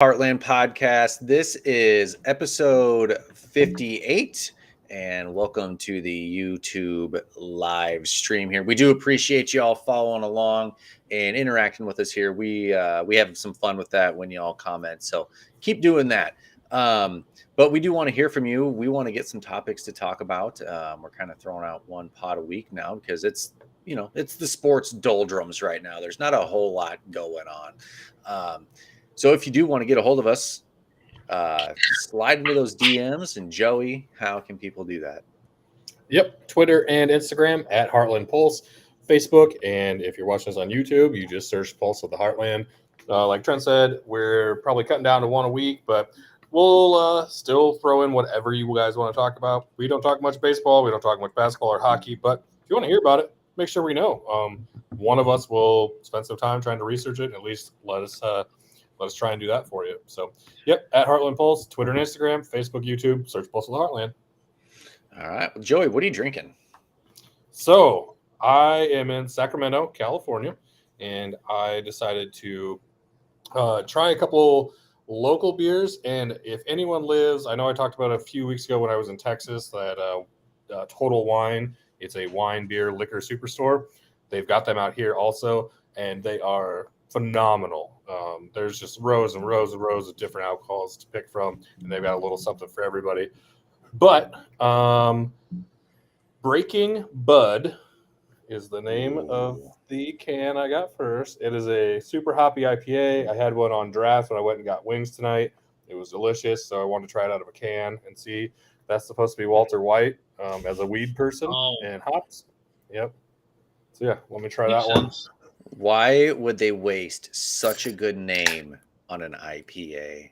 Heartland Podcast. This is episode 58, and welcome to the YouTube live stream here. We do appreciate y'all following along and interacting with us here. We have some fun with that when y'all comment, so keep doing that. But we do want to hear from you. We want to get some topics to talk about. We're kind of throwing out one pod a week now because it's the sports doldrums right now. There's not a whole lot going on. So if you do want to get a hold of us, slide into those DMs. And Joey, how can people do that? Yep, Twitter and Instagram at Heartland Pulse, Facebook, and if you're watching us on YouTube, you just search Pulse of the Heartland. Like Trent said, we're probably cutting down to one a week, but we'll still throw in whatever you guys want to talk about. We don't talk much baseball, we don't talk much basketball or hockey, but if you want to hear about it, make sure we know. One of us will spend some time trying to research it, and at least let us try and do that for you. So, yep, at Heartland Pulse, Twitter and Instagram, Facebook, YouTube, search Pulse of the Heartland. All right. Well, Joey, what are you drinking? So, I am in Sacramento, California, and I decided to try a couple local beers. And if anyone lives, I know I talked about a few weeks ago when I was in Texas that Total Wine, it's a wine, beer, liquor superstore. They've got them out here also, and they are phenomenal. There's just rows and rows and rows of different alcohols to pick from, and they've got a little something for everybody. But Breaking Bud is the name of the can I got first. It is a super hoppy IPA. I had one on draft when I went and got wings tonight. It was delicious, so I wanted to try it out of a can and see. That's supposed to be Walter White as a weed person and hops. Yep. So yeah, let me try that one. Why would they waste such a good name on an IPA?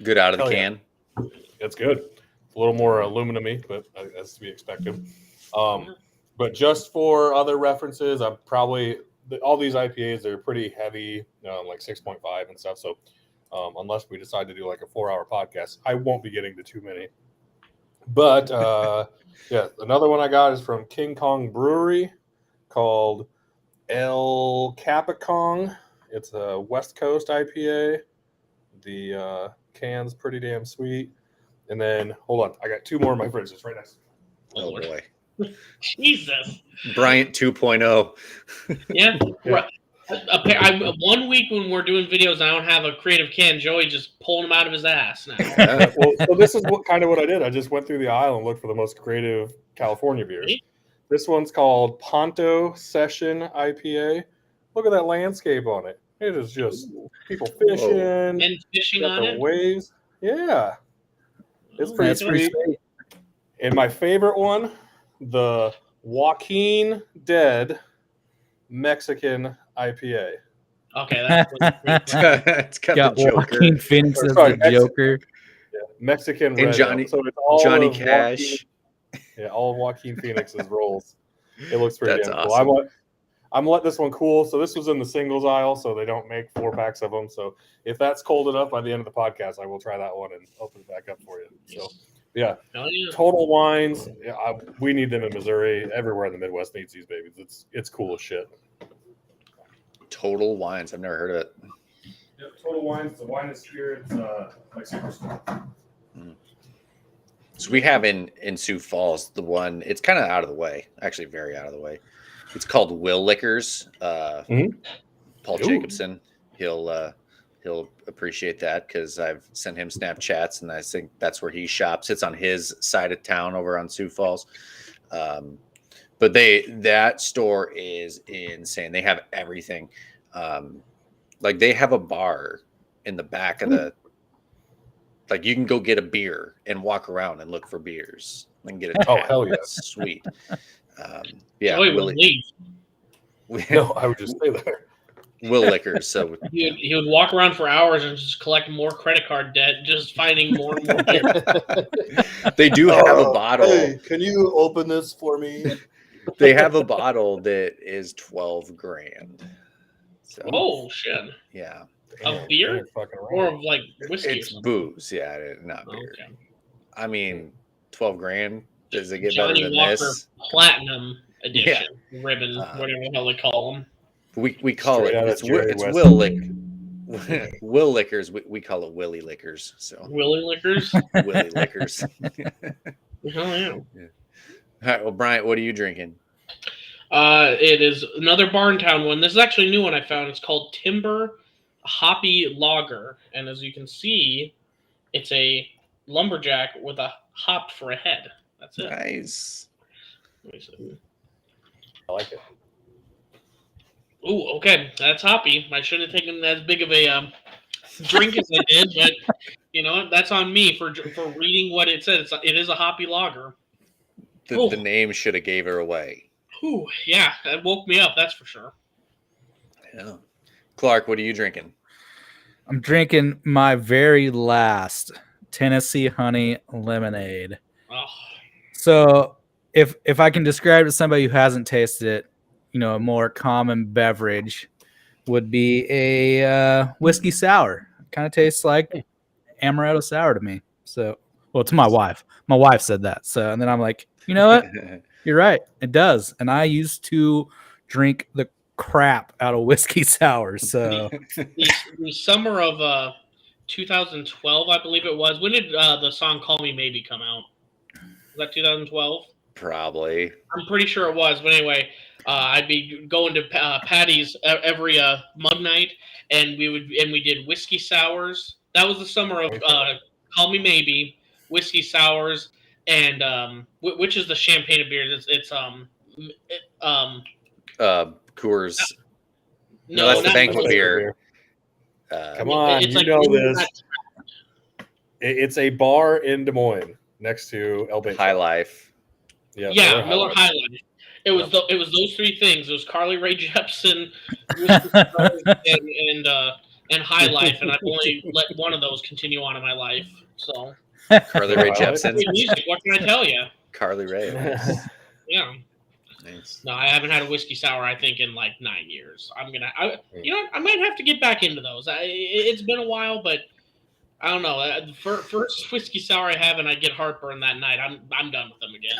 Good out of the can. Yeah. It's good. It's a little more aluminum-y, but as to be expected. But just for other references, I'm probably all these IPAs are pretty heavy, like 6.5 and stuff. So unless we decide to do like a 4-hour podcast, I won't be getting to too many. But yeah, another one I got is from King Kong Brewery called El Capicong. It's a West Coast IPA. The can's pretty damn sweet. And then, hold on, I got two more in my fridge. It's right next to me. Oh, boy. Jesus. Bryant 2.0. Yeah. 1 week when we're doing videos and I don't have a creative can, Joey just pulled them out of his ass now. Well, so this is what I did. I just went through the aisle and looked for the most creative California beers. This one's called Ponto Session IPA. Look at that landscape on it. It is just people fishing. And fishing on it? Waves. Yeah. It's pretty sweet. And my favorite one, the Joaquin Dead Mexican IPA. Okay, that's it's got the Joker. Joaquin Phoenix as the Joker. Yeah, Mexican and red. Johnny, so it's all Johnny Cash. All of Joaquin Phoenix's roles. It looks pretty damn awesome. Cool. I'm letting this one cool. So this was in the singles aisle, so they don't make 4-packs of them. So if that's cold enough by the end of the podcast, I will try that one and open it back up for you. So yeah, Total Wines. Yeah, we need them in Missouri. Everywhere in the Midwest needs these babies. It's cool as shit. Total Wines. I've never heard of it. Yep, Total Wines. The wine and spirits, like superstar. So we have in Sioux Falls the one. It's kind of out of the way. Actually, very out of the way. It's called Will Liquors. Paul Jacobson. He'll appreciate that because I've sent him Snapchats, and I think that's where he shops. It's on his side of town over on Sioux Falls. But that store is insane. They have everything. Like they have a bar in the back of the. Like you can go get a beer and walk around and look for beers and get a tap. Oh hell yeah, that's sweet. Yeah, no, I would just stay there. Will Liquors. So he would walk around for hours and just collect more credit card debt, just finding more and more beer. They do have a bottle. Hey, can you open this for me? They have a bottle that is $12,000. So, oh shit! Yeah, of beer or of like whiskey? It's booze, yeah, not beer. Okay. I mean, $12,000. Does it get Johnny better than Walker this? Platinum. edition, ribbon, whatever the hell they call them. We call Straight out of it's Jerry it's West. Will Will Liquors. We call it Willy Liquors. So Willy Liquors. Willy Liquors. Hell yeah. All right. Well, Bryant, what are you drinking? It is another Barntown one. This is actually a new one I found. It's called Timber Hoppy Lager, and as you can see, it's a lumberjack with a hop for a head. That's it. Nice. I like it. Ooh, okay, that's hoppy. I shouldn't have taken as big of a drink as I did, but you know that's on me for reading what it said. It is a hoppy lager. The name should have gave her away. Ooh, yeah, that woke me up. That's for sure. Yeah. Clark, what are you drinking? I'm drinking my very last Tennessee Honey Lemonade. Oh. So if I can describe it to somebody who hasn't tasted it, you know, a more common beverage would be a whiskey sour. Kind of tastes like amaretto sour to me. So, well, to my wife. My wife said that. So, and then I'm like, you know what? You're right. It does. And I used to drink the crap out of whiskey sour. So, the summer of 2012, I believe it was. When did the song "Call Me Maybe" come out? Was that 2012? Probably. I'm pretty sure it was. But anyway, I'd be going to Patty's every mug night, and we did whiskey sours. That was the summer of "Call Me Maybe," whiskey sours, and which is the champagne of beers. It's Coors. No, that's the not banquet Coors. beer. Come on, It's you like know Miller this. It's a bar in Des Moines next to El Bait High Shop. Life. Yeah, Miller High Life. It was it was those three things. It was Carly Rae Jepsen, and High Life, and I've only let one of those continue on in my life. So Carly Rae Jepsen. great music. What can I tell you? Carly Rae. Nice. Yeah. Nice. No, I haven't had a whiskey sour. I think in like 9 years. You know, I might have to get back into those. It's been a while, but I don't know. The first whiskey sour I have, and I get heartburn that night. I'm done with them again.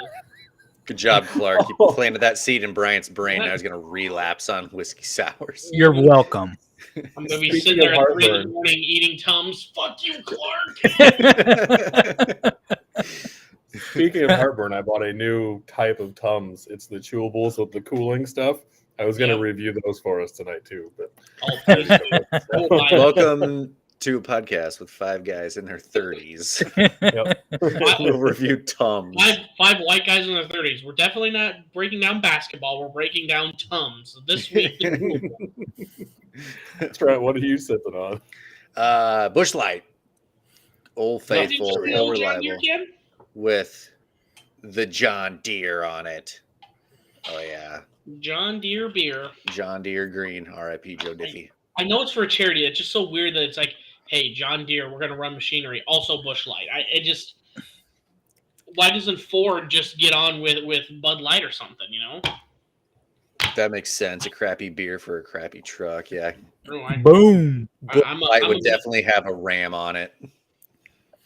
Good job, Clark. You planted that seed in Bryant's brain. Now he's going to relapse on whiskey sours. you're welcome. I'm going to be Speaking sitting there of at 3 in the heartburn. morning eating Tums. Fuck you, Clark. Speaking of heartburn, I bought a new type of Tums. It's the chewables with the cooling stuff. I was going to review those for us tonight too, but Welcome to a podcast with 5 guys in their 30s. We'll review Tums. Five white guys in their 30s. We're definitely not breaking down basketball. We're breaking down Tums. This week. That's right. What are you sipping on? Bush Light. Old Faithful, all reliable. With the John Deere on it. Oh, yeah. John Deere beer. John Deere Green. R.I.P. Joe Diffie. I know it's for a charity. It's just so weird that it's like, hey, John Deere, we're going to run machinery. Also Bush Light. Why doesn't Ford just get on with Bud Light or something, you know? That makes sense. A crappy beer for a crappy truck. Yeah. Boom. Light would definitely have a Ram on it.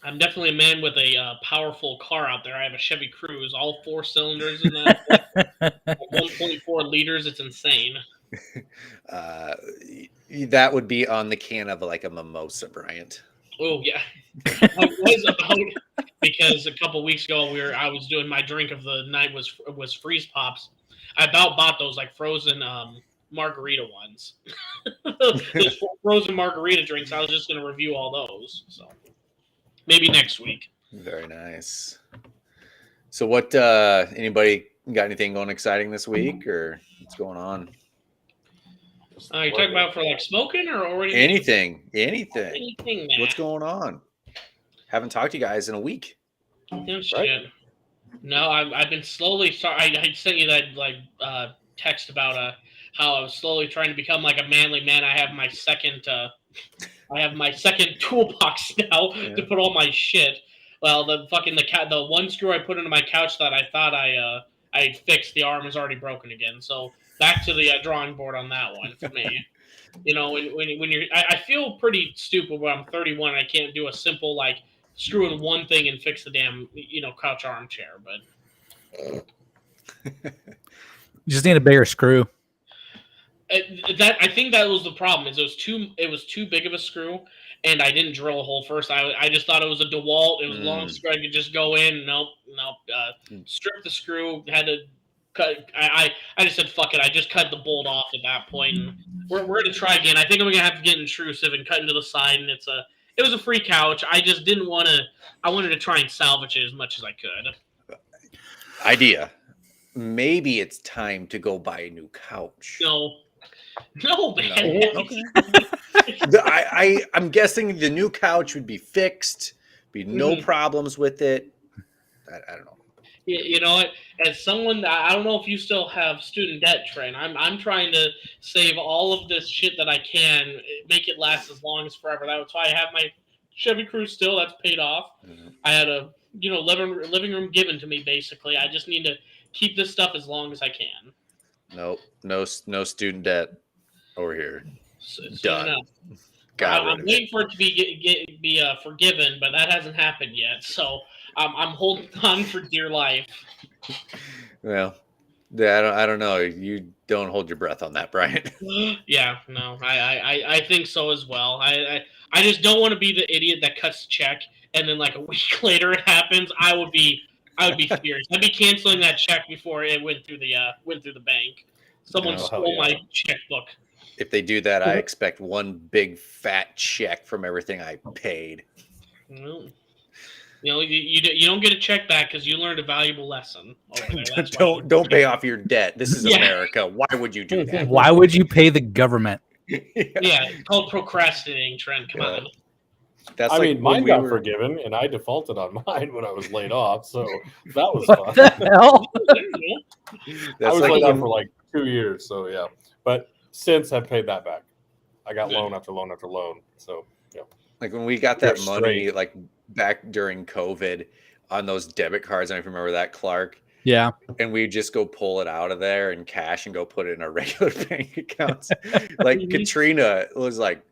I'm definitely a man with a powerful car out there. I have a Chevy Cruze, all 4 cylinders in that. 1.4 liters. It's insane. That would be on the can of like a mimosa, Bryant. Oh yeah, I was about because a couple weeks ago I was doing my drink of the night was freeze pops. I about bought those like frozen margarita ones. Those frozen margarita drinks. I was just going to review all those. So maybe next week. Very nice. So what? Anybody got anything going exciting this week, or what's going on? You talking about for like smoking or already? Anything. Anything. What's going on? Haven't talked to you guys in a week. No shit. No, I've been slowly. Sorry, I sent you that like text about how I was slowly trying to become like a manly man. I have my second toolbox now to put all my shit. Well, the one screw I put into my couch that I thought I fixed, the arm is already broken again. So back to the drawing board on that one for me. You know, when you're, I feel pretty stupid when I'm 31. I can't do a simple like screw in one thing and fix the damn couch armchair. But You just need a bigger screw. That I think that was the problem. Is it was too big of a screw, and I didn't drill a hole first. I just thought it was a DeWalt. It was a long screw. I could just go in. Nope. Strip the screw. Had to cut. I just said fuck it. I just cut the bolt off at that point. And we're gonna try again. I think I'm gonna have to get intrusive and cut into the side. And it was a free couch. I just didn't want to. I wanted to try and salvage it as much as I could. Idea. Maybe it's time to go buy a new couch. No, man. No. Okay. I'm guessing the new couch would be fixed, be no problems with it. I don't know. You know what? As someone, I don't know if you still have student debt, Trent. I'm trying to save all of this shit that I can, make it last as long as forever. That's why I have my Chevy Cruze still. That's paid off. I had a living room given to me. Basically, I just need to keep this stuff as long as I can. Nope, no student debt over here. Done. I'm waiting for it to be forgiven, but that hasn't happened yet. So I'm holding on for dear life. Well, I don't know. You don't hold your breath on that, Brian. Yeah, no, I think so as well. I just don't want to be the idiot that cuts the check and then like a week later it happens. I would be furious. I'd be canceling that check before it went through the bank. Someone stole my checkbook. If they do that, I expect one big fat check from everything I paid. Well, you don't get a check back because you learned a valuable lesson over there. Don't pay off your debt. This is America. Why would you do that? Why would you pay the government? Yeah, it's called procrastinating, Trent. Come on. I mean, mine got forgiven, and I defaulted on mine when I was laid off, so that was what fun. The hell? I was laid off for like 2 years, so yeah. But since I've paid that back, I got loan after loan after loan. So yeah. Like when we got that money, like back during COVID, on those debit cards, I don't remember that, Clark. Yeah. And we just go pull it out of there in cash and go put it in our regular bank accounts. Like Katrina was like,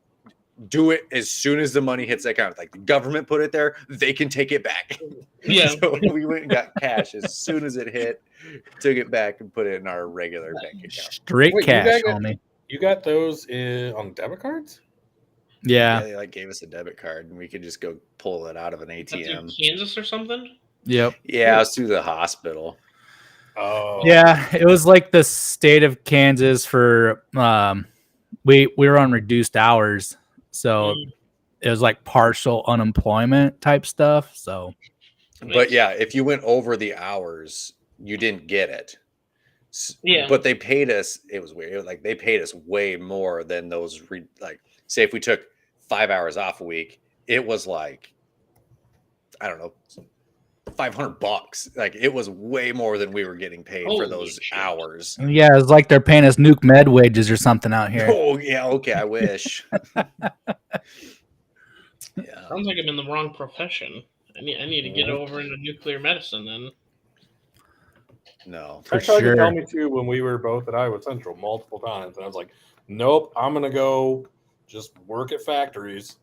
do it as soon as the money hits the account. Like the government put it there, they can take it back. Yeah. So we went and got cash as soon as it hit, took it back and put it in our regular bank account. Straight cash, homie. You got those on debit cards? Yeah. They like gave us a debit card and we could just go pull it out of an ATM. Kansas or something? Yep. Yeah, I was through the hospital. Oh. Yeah, it was like the state of Kansas for we were on reduced hours. So it was like partial unemployment type stuff. So, but yeah, if you went over the hours, you didn't get it. Yeah. But they paid us. It was weird. It was like they paid us way more than those. Like, say if we took 5 hours off a week, it was like, I don't know, $500. Like it was way more than we were getting paid for those hours. Yeah, it's like they're paying us nuke med wages or something out here. Oh yeah, okay. I wish. Yeah. Sounds like I'm in the wrong profession. I need to get over into nuclear medicine then. No, for sure. To tell me too when we were both at Iowa Central multiple times, and I was like, "Nope, I'm gonna go just work at factories."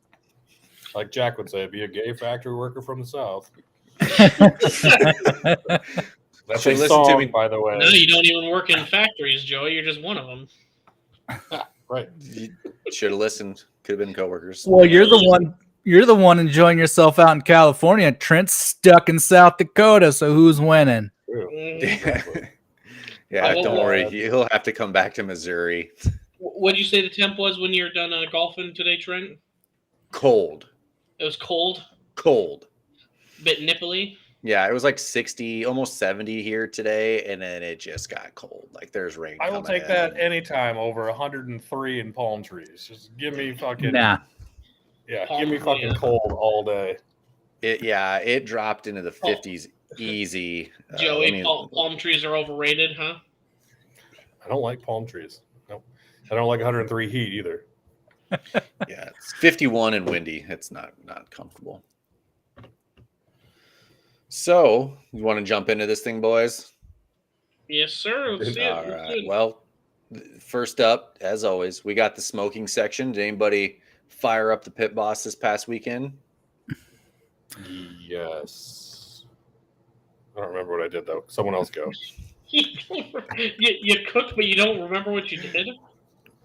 Like Jack would say, "Be a gay factory worker from the South." That's a song, to me, by the way. No, you don't even work in factories, Joey. You're just one of them. Right. You should have listened. Could have been coworkers. Well, you're the one. You're the one enjoying yourself out in California. Trent's stuck in South Dakota. So who's winning? Yeah, don't worry. He'll have to come back to Missouri. What did you say the temp was when you were done golfing today, Trent? Cold. It was cold? Cold. Bit nipply? Yeah, it was like 60, almost 70 here today, and then it just got cold. Like there's rain. I will take that anytime over 103 in palm trees. Just give me fucking give me fucking cold all day. It dropped into the 50s easy. Joey, palm trees are overrated, huh? I don't like palm trees. Nope. I don't like 103 heat either. Yeah, it's 51 and windy. It's not comfortable. So, you want to jump into this thing, boys? Yes, sir. Let's see all right. Well, first up, as always, we got the smoking section. Did anybody fire up the Pit Boss this past weekend? Yes. I don't remember what I did, though. Someone else go. You cooked, but you don't remember what you did?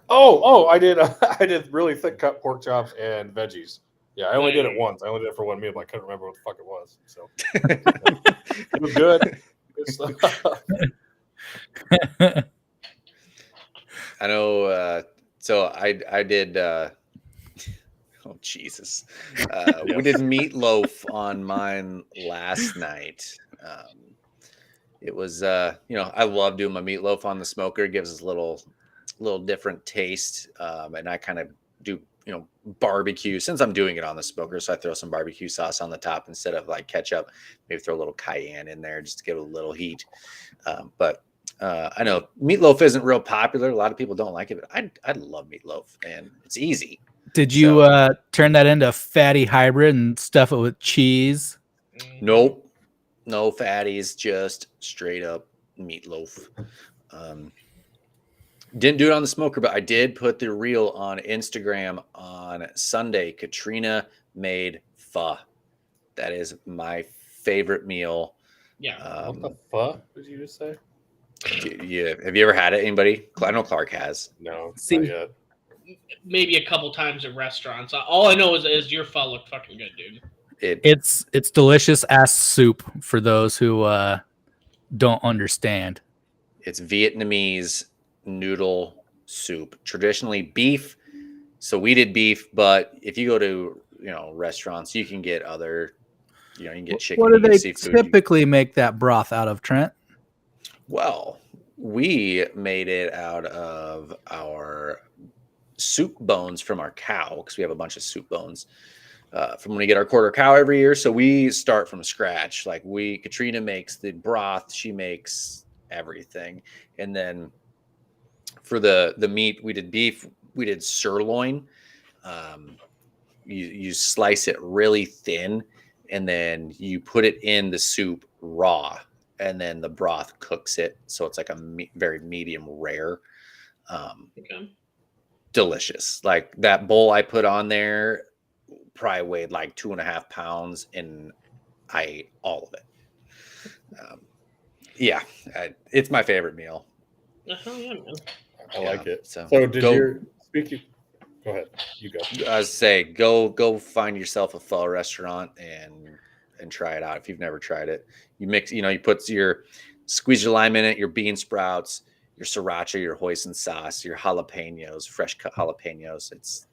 Oh, I did. I did really thick cut pork chops and veggies. Yeah, I only did it once. I only did it for one meal, but I couldn't remember what the fuck it was. So it was good. I know. So I did. Oh Jesus! We did meatloaf on mine last night. It was, I love doing my meatloaf on the smoker. It gives us a little different taste, and I kind of do barbecue since I'm doing it on the smoker. So I throw some barbecue sauce on the top instead of like ketchup. Maybe throw a little cayenne in there just to give it a little heat. But I know meatloaf isn't real popular. A lot of people don't like it, but I love meatloaf, and it's easy. Did you turn that into a fatty hybrid and stuff it with cheese? Nope. No fatties, just straight up meatloaf. Didn't do it on the smoker, but I did put the reel on Instagram on Sunday. Katrina made pho. That is my favorite meal. Yeah. What the fuck did you just say? Yeah. Have you ever had it? Anybody? I know Clark has. No, See, not yet. Maybe a couple times at restaurants. All I know is your pho looked fucking good, dude. It's delicious ass soup for those who don't understand. It's Vietnamese noodle soup, traditionally beef. So we did beef, but if you go to restaurants, you can get other, you can get chicken. What do they seafood. typically make that broth out of, Trent? Well, we made it out of our soup bones from our cow because we have a bunch of soup bones from when we get our quarter cow every year. So we start from scratch. Like Katrina makes the broth, she makes everything, and then for the meat, we did beef, we did sirloin. You slice it really thin, and then you put it in the soup raw, and then the broth cooks it, so it's like a very medium rare. Okay. Delicious. Like that bowl I put on there probably weighed like 2.5 pounds, and I ate all of it. It's my favorite meal. Oh yeah, man. I like it. So did your speaking? Go ahead. You go. I was say go find yourself a pho restaurant and try it out if you've never tried it. You mix, you put squeeze your lime in it, your bean sprouts, your sriracha, your hoisin sauce, your jalapenos, fresh cut jalapenos. It's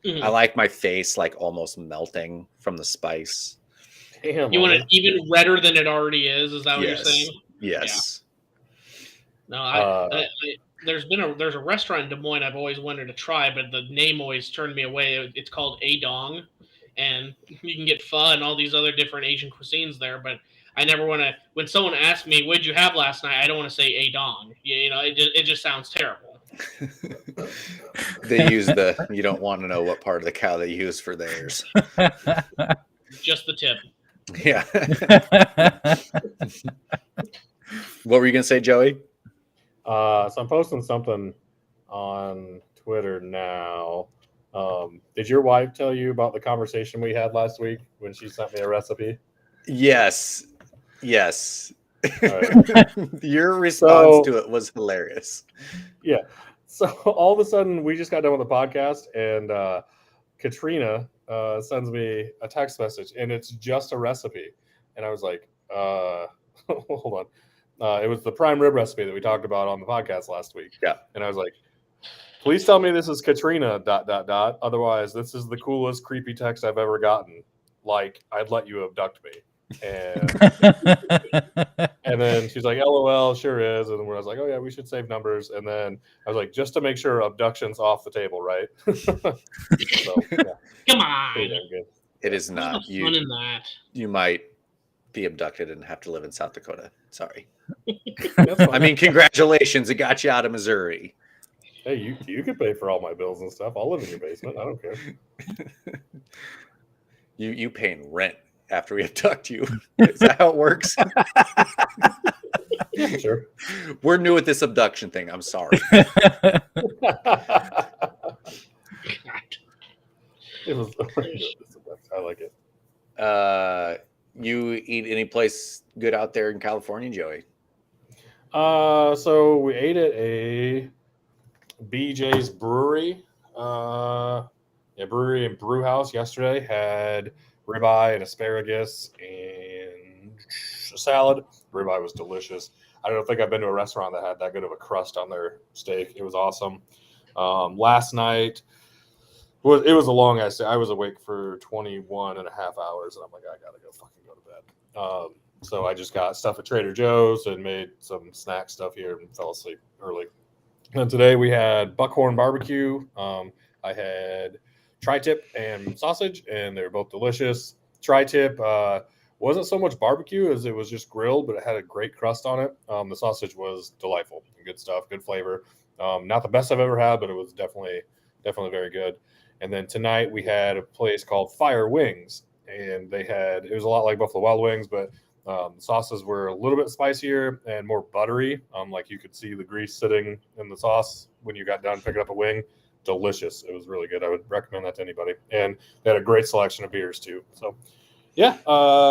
I like my face like almost melting from the spice. Damn, you want it even redder than it already is? Is that what you're saying? Yes. Yeah. No, there's a restaurant in Des Moines I've always wanted to try, but the name always turned me away. It's called A Dong, and you can get pho and all these other different Asian cuisines there. But I never want to. When someone asks me, "What'd you have last night?" I don't want to say A Dong. It just sounds terrible. They use you don't want to know what part of the cow they use for theirs. Just the tip. Yeah. What were you gonna say, Joey? So I'm posting something on Twitter now. Did your wife tell you about the conversation we had last week when she sent me a recipe? Yes. Right. Your response to it was hilarious. Yeah. So all of a sudden, we just got done with the podcast, and Katrina sends me a text message, and it's just a recipe. And I was like, hold on. It was the prime rib recipe that we talked about on the podcast last week. Yeah. And I was like, please tell me this is Katrina ... Otherwise, this is the coolest creepy text I've ever gotten. Like, I'd let you abduct me. And then she's like, LOL, sure is. And I was like, oh yeah, we should save numbers. And then I was like, just to make sure, abduction's off the table, right? So, yeah. Come on. Good. It is not. What's the fun in that? You might be abducted and have to live in South Dakota. Sorry. That's fine. I mean, congratulations. It got you out of Missouri. Hey, you can pay for all my bills and stuff. I'll live in your basement. I don't care. You paying rent after we abduct you. Is that how it works? Yeah, sure. We're new at this abduction thing. I'm sorry. It was. I like it. You eat any place good out there in California, Joey? So we ate at a BJ's brewery. Brewery and brew house yesterday. Had ribeye and asparagus and a salad. Ribeye was delicious. I don't think I've been to a restaurant that had that good of a crust on their steak. It was awesome. Last night it was a long ass day. I was awake for 21 and a half hours, and I'm like, I gotta go fucking go to bed. So I just got stuff at Trader Joe's and made some snack stuff here and fell asleep early. And today we had buckhorn barbecue. I had tri-tip and sausage, and they were both delicious. Tri-tip wasn't so much barbecue as it was just grilled, but it had a great crust on it. The sausage was delightful, good stuff, good flavor. Not the best I've ever had, but it was definitely very good. And then tonight we had a place called Fire Wings, and it was a lot like Buffalo Wild Wings, but the sauces were a little bit spicier and more buttery. Like you could see the grease sitting in the sauce when you got done picking up a wing. Delicious. It was really good. I would recommend that to anybody. And they had a great selection of beers too. So yeah,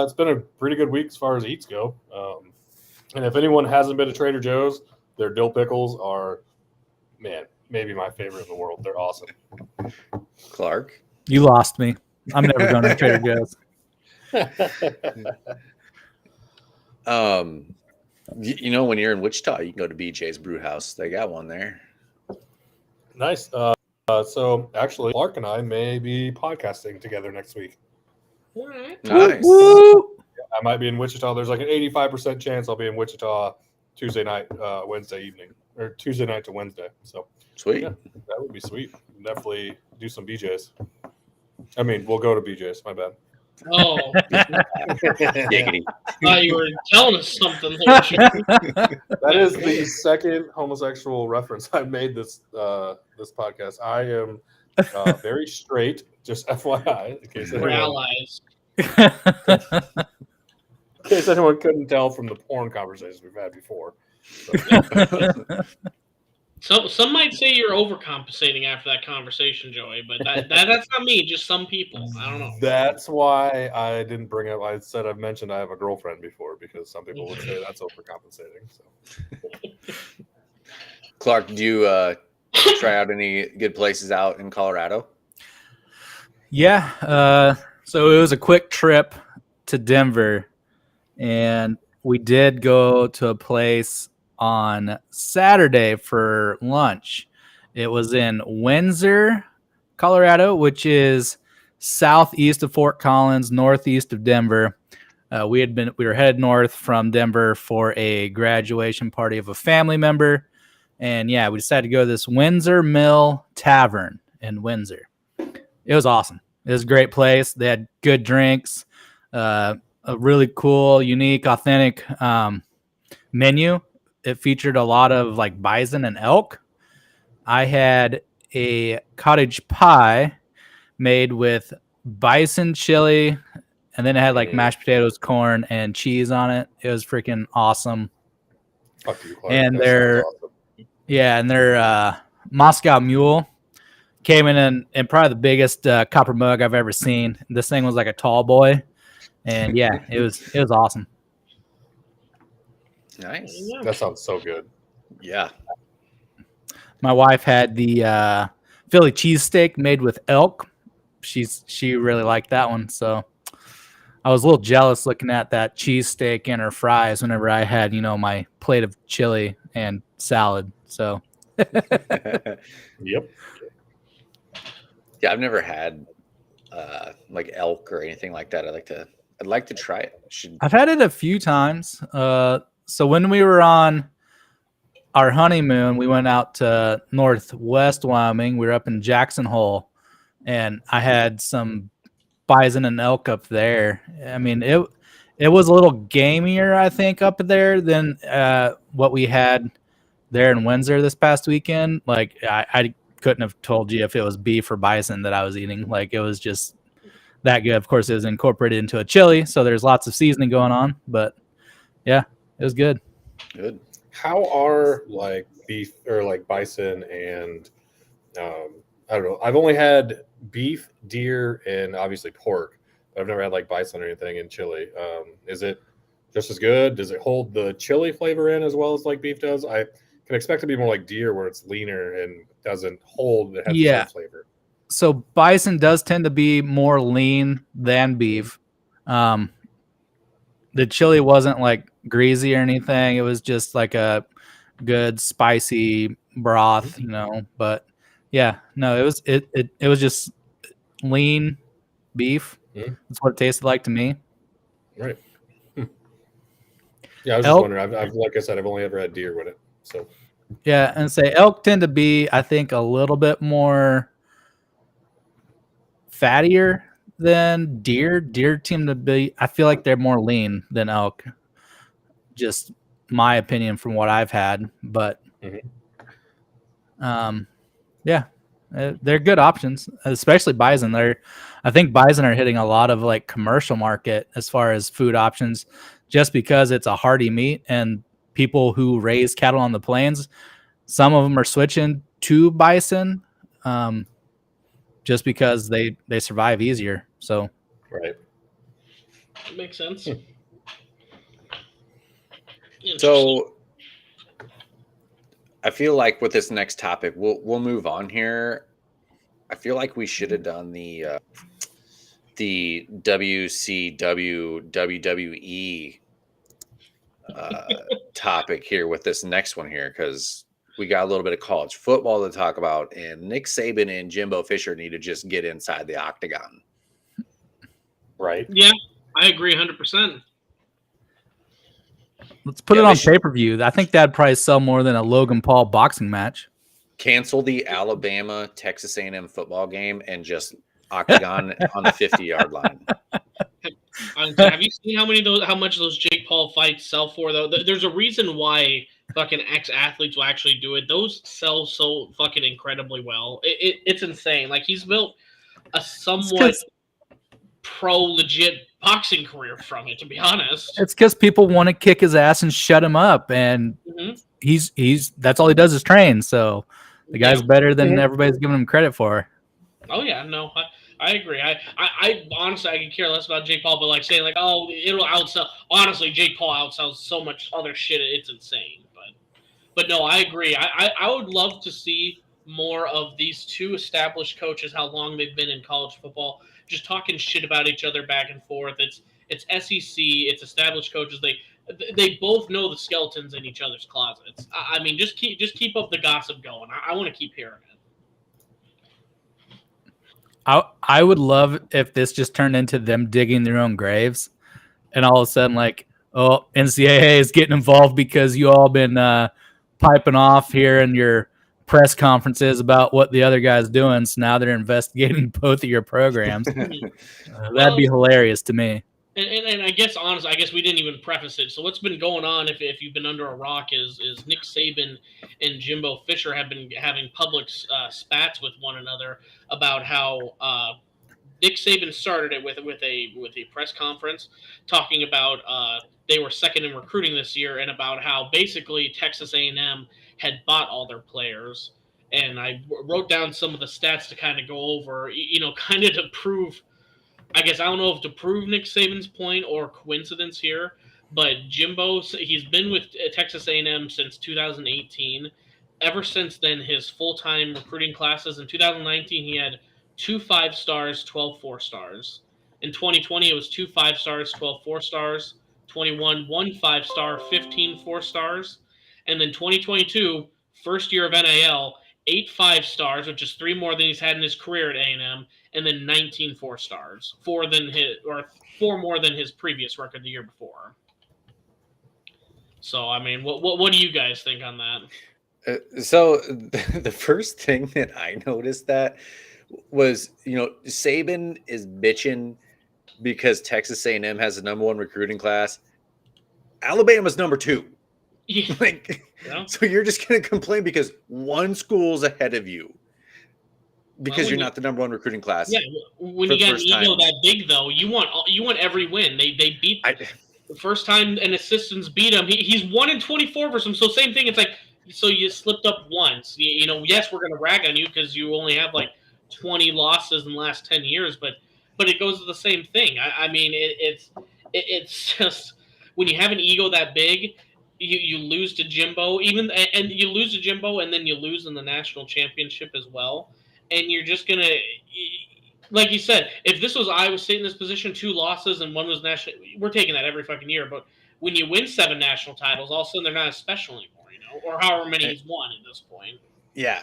it's been a pretty good week as far as eats go. And if anyone hasn't been to Trader Joe's, their dill pickles are, man, maybe my favorite in the world. They're awesome. Clark, You lost me. I'm never going to Trader Joe's. when you're in Wichita, you can go to BJ's Brew House. They got one there. Nice. So actually, Clark and I may be podcasting together next week. All right. Nice. Woo! I might be in Wichita. There's like an 85% chance I'll be in Wichita Tuesday night, Wednesday evening, or Tuesday night to Wednesday. So Sweet. yeah, that would be sweet. Definitely do some BJ's. I mean, we'll go to BJ's. My bad. Oh, Giggity. I thought you were telling us something. Lord. That is the second homosexual reference I've made this podcast. I am very straight, just FYI, We're allies. in case anyone couldn't tell from the porn conversations we've had before. So some might say you're overcompensating after that conversation, Joey, but that's not me. Just some people. I don't know. That's why I didn't bring up. I've mentioned I have a girlfriend before because some people would say that's overcompensating. So. Clark, do you try out any good places out in Colorado? Yeah. So it was a quick trip to Denver, and we did go to a place on Saturday for lunch. It was in Windsor, Colorado, which is southeast of Fort Collins, northeast of Denver. We were headed north from Denver for a graduation party of a family member. And yeah, we decided to go to this Windsor Mill Tavern in Windsor. It was awesome. It was a great place. They had good drinks, a really cool, unique, authentic menu. It featured a lot of like bison and elk. I had a cottage pie made with bison chili, and then it had like mashed potatoes, corn, and cheese on it. It was freaking awesome. Fuck you, Clark. And That their sounds awesome. their Moscow Mule came in probably the biggest copper mug I've ever seen. This thing was like a tall boy, and yeah, it was awesome. Nice. That sounds so good. Yeah. My wife had the Philly cheesesteak made with elk. She really liked that one, so I was a little jealous looking at that cheesesteak and her fries whenever I had, my plate of chili and salad. So Yep. Yeah, I've never had like elk or anything like that. I'd like to try it. I've had it a few times. So when we were on our honeymoon, we went out to Northwest Wyoming. We were up in Jackson Hole, and I had some bison and elk up there. I mean, it was a little gamier, I think, up there than what we had there in Windsor this past weekend. Like, I couldn't have told you if it was beef or bison that I was eating. Like, it was just that good. Of course, it was incorporated into a chili, so there's lots of seasoning going on. But yeah, it was good. Good. How are like beef or like bison and I don't know. I've only had beef, deer, and obviously pork. But I've never had like bison or anything in chili. Is it just as good? Does it hold the chili flavor in as well as like beef does? I can expect to be more like deer, where it's leaner and doesn't hold. It has its own flavor. So bison does tend to be more lean than beef. The chili wasn't like greasy or anything. It was just like a good spicy broth, But yeah, no, it was just lean beef. Mm-hmm. That's what it tasted like to me. Right. Yeah, I was just wondering. I've like I said, I've only ever had deer with it. So yeah, and say elk tend to be, I think, a little bit more fattier than deer. Deer tend to be, I feel like they're more lean than elk. Just my opinion from what I've had, but yeah, they're good options, especially bison. I think bison are hitting a lot of like commercial market as far as food options, just because it's a hardy meat, and people who raise cattle on the plains, some of them are switching to bison, just because they survive easier. So right, that makes sense. So I feel like with this next topic, we'll move on here. I feel like we should have done the WCW WWE topic here with this next one here, because we got a little bit of college football to talk about, and Nick Saban and Jimbo Fisher need to just get inside the octagon. Right. Yeah, I agree 100%. Let's put it on pay-per-view. I think that'd probably sell more than a Logan Paul boxing match. Cancel the Alabama Texas A&M football game and just octagon on the 50-yard line. Have you seen how much those Jake Paul fights sell for though? There's a reason why fucking ex-athletes will actually do it. Those sell so fucking incredibly well. It's insane. Like, he's built a somewhat pro legit boxing career from it, to be honest. It's because people want to kick his ass and shut him up, and he's that's all he does is train. So the guy's better than everybody's giving him credit for. Oh yeah, no, I agree. I honestly, I could care less about Jake Paul, but like saying like, oh, it'll outsell. Honestly, Jake Paul outsells so much other shit. It's insane. But no, I agree. I would love to see more of these two established coaches, how long they've been in college football, just talking shit about each other back and forth. It's SEC, it's established coaches. They both know the skeletons in each other's closets. I mean, just keep up the gossip going. I want to keep hearing it. I would love if this just turned into them digging their own graves, and all of a sudden, like, oh, NCAA is getting involved because you all been piping off here in your press conferences about what the other guy's doing. So now they're investigating both of your programs. That'd be hilarious to me. And I guess, honestly, I guess we didn't even preface it. So what's been going on, if you've been under a rock, is Nick Saban and Jimbo Fisher have been having public spats with one another about how Nick Saban started it with a press conference talking about they were second in recruiting this year, and about how basically Texas A&M had bought all their players. And I wrote down some of the stats to kind of go over, kind of to prove. I guess I don't know if to prove Nick Saban's point or coincidence here, but Jimbo, he's been with Texas A&M since 2018. Ever since then, his full-time recruiting classes, in 2019, he had 2 5-stars, 12 4-stars. In 2020, it was 2 5-stars, 12 4-stars. 21, 1 5-star, 15 4-stars. And then 2022, first year of NIL, 8 5-stars, which is 3 more than he's had in his career at A&M, and then 19 4-stars, 4 more than his previous record the year before. So, I mean, what do you guys think on that? So the first thing that I noticed that was, Saban is bitching because Texas A&M has the #1 recruiting class. Alabama's #2. So you're just going to complain because one school's ahead of you because you're not the #1 recruiting class. Yeah, when you got an ego that big, though, you want every win. They beat the first time an assistant's beat him. He's 1-24 versus him. So same thing. It's like, so you slipped up once. Yes, we're going to rag on you because you only have like 20 losses in the last 10 years, but it goes to the same thing. I mean, it's just when you have an ego that big, you lose to Jimbo, and you lose to Jimbo, and then you lose in the national championship as well, and you're just gonna, like you said, if this was Iowa State in this position, 2 losses and 1 was national, we're taking that every fucking year. But when you win 7 national titles, all of a sudden they're not as special anymore, or however many he's won at this point. Yeah,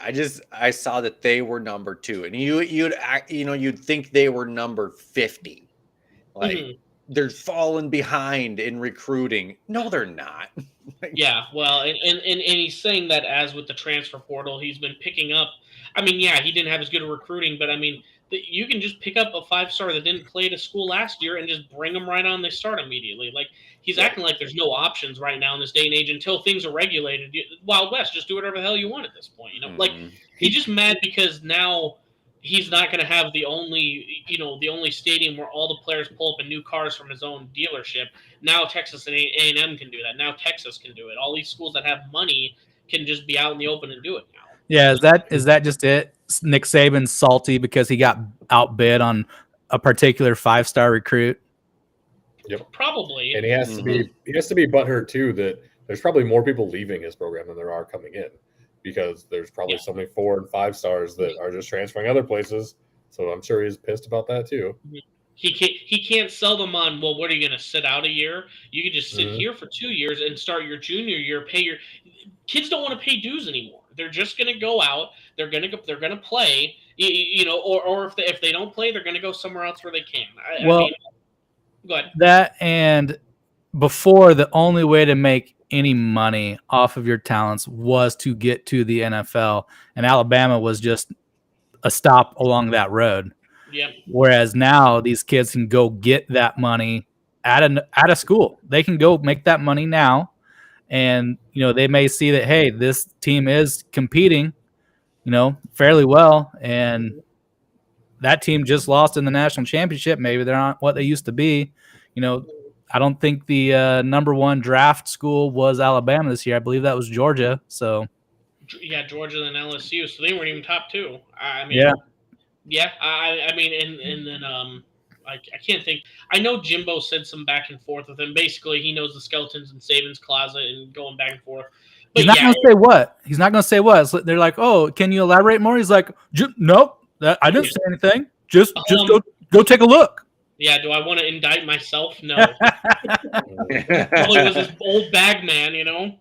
I saw that they were number 2, and you'd think they were number 50. Like they're falling behind in recruiting. No, they're not. Yeah, well, and he's saying that as with the transfer portal, he's been picking up. I mean, yeah, he didn't have as good a recruiting, but I mean, you can just pick up a 5-star that didn't play at a school last year and just bring them right on. They start immediately. Like he's acting like there's no options right now in this day and age until things are regulated. Wild West, just do whatever the hell you want at this point. Like he's just mad because now he's not going to have the only stadium where all the players pull up in new cars from his own dealership. Now Texas and A&M can do that. Now Texas can do it. All these schools that have money can just be out in the open and do it now. Yeah, is that just it? Nick Saban's salty because he got outbid on a particular 5-star recruit. Yep, probably. And he has to be butthurt too that there's probably more people leaving his program than there are coming in, because there's probably so many 4 and 5 stars that are just transferring other places. So I'm sure he's pissed about that too. He can't sell them on, well, what are you going to sit out a year? You can just sit here for 2 years and start your junior year. Kids don't want to pay dues anymore. They're just going to go out. They're going to play. Or if they don't play, they're going to go somewhere else where they can. I mean, go ahead. That, and before, the only way to make any money off of your talents was to get to the NFL, and Alabama was just a stop along that road. Yep. Whereas now these kids can go get that money at a school. They can go make that money now, and they may see that, hey, this team is competing, fairly well, and that team just lost in the national championship. Maybe they're not what they used to be. I don't think the number 1 draft school was Alabama this year. I believe that was Georgia. So yeah, Georgia and LSU. So they weren't even top 2. I mean, yeah. I mean, and then I can't think. I know Jimbo said some back and forth with him. Basically, he knows the skeletons in Saban's closet and going back and forth. But he's not going to say what. He's not going to say what. They're like, oh, can you elaborate more? He's like, nope, I didn't say anything. Just go take a look. Yeah, do I want to indict myself? No. Probably was this old bag man,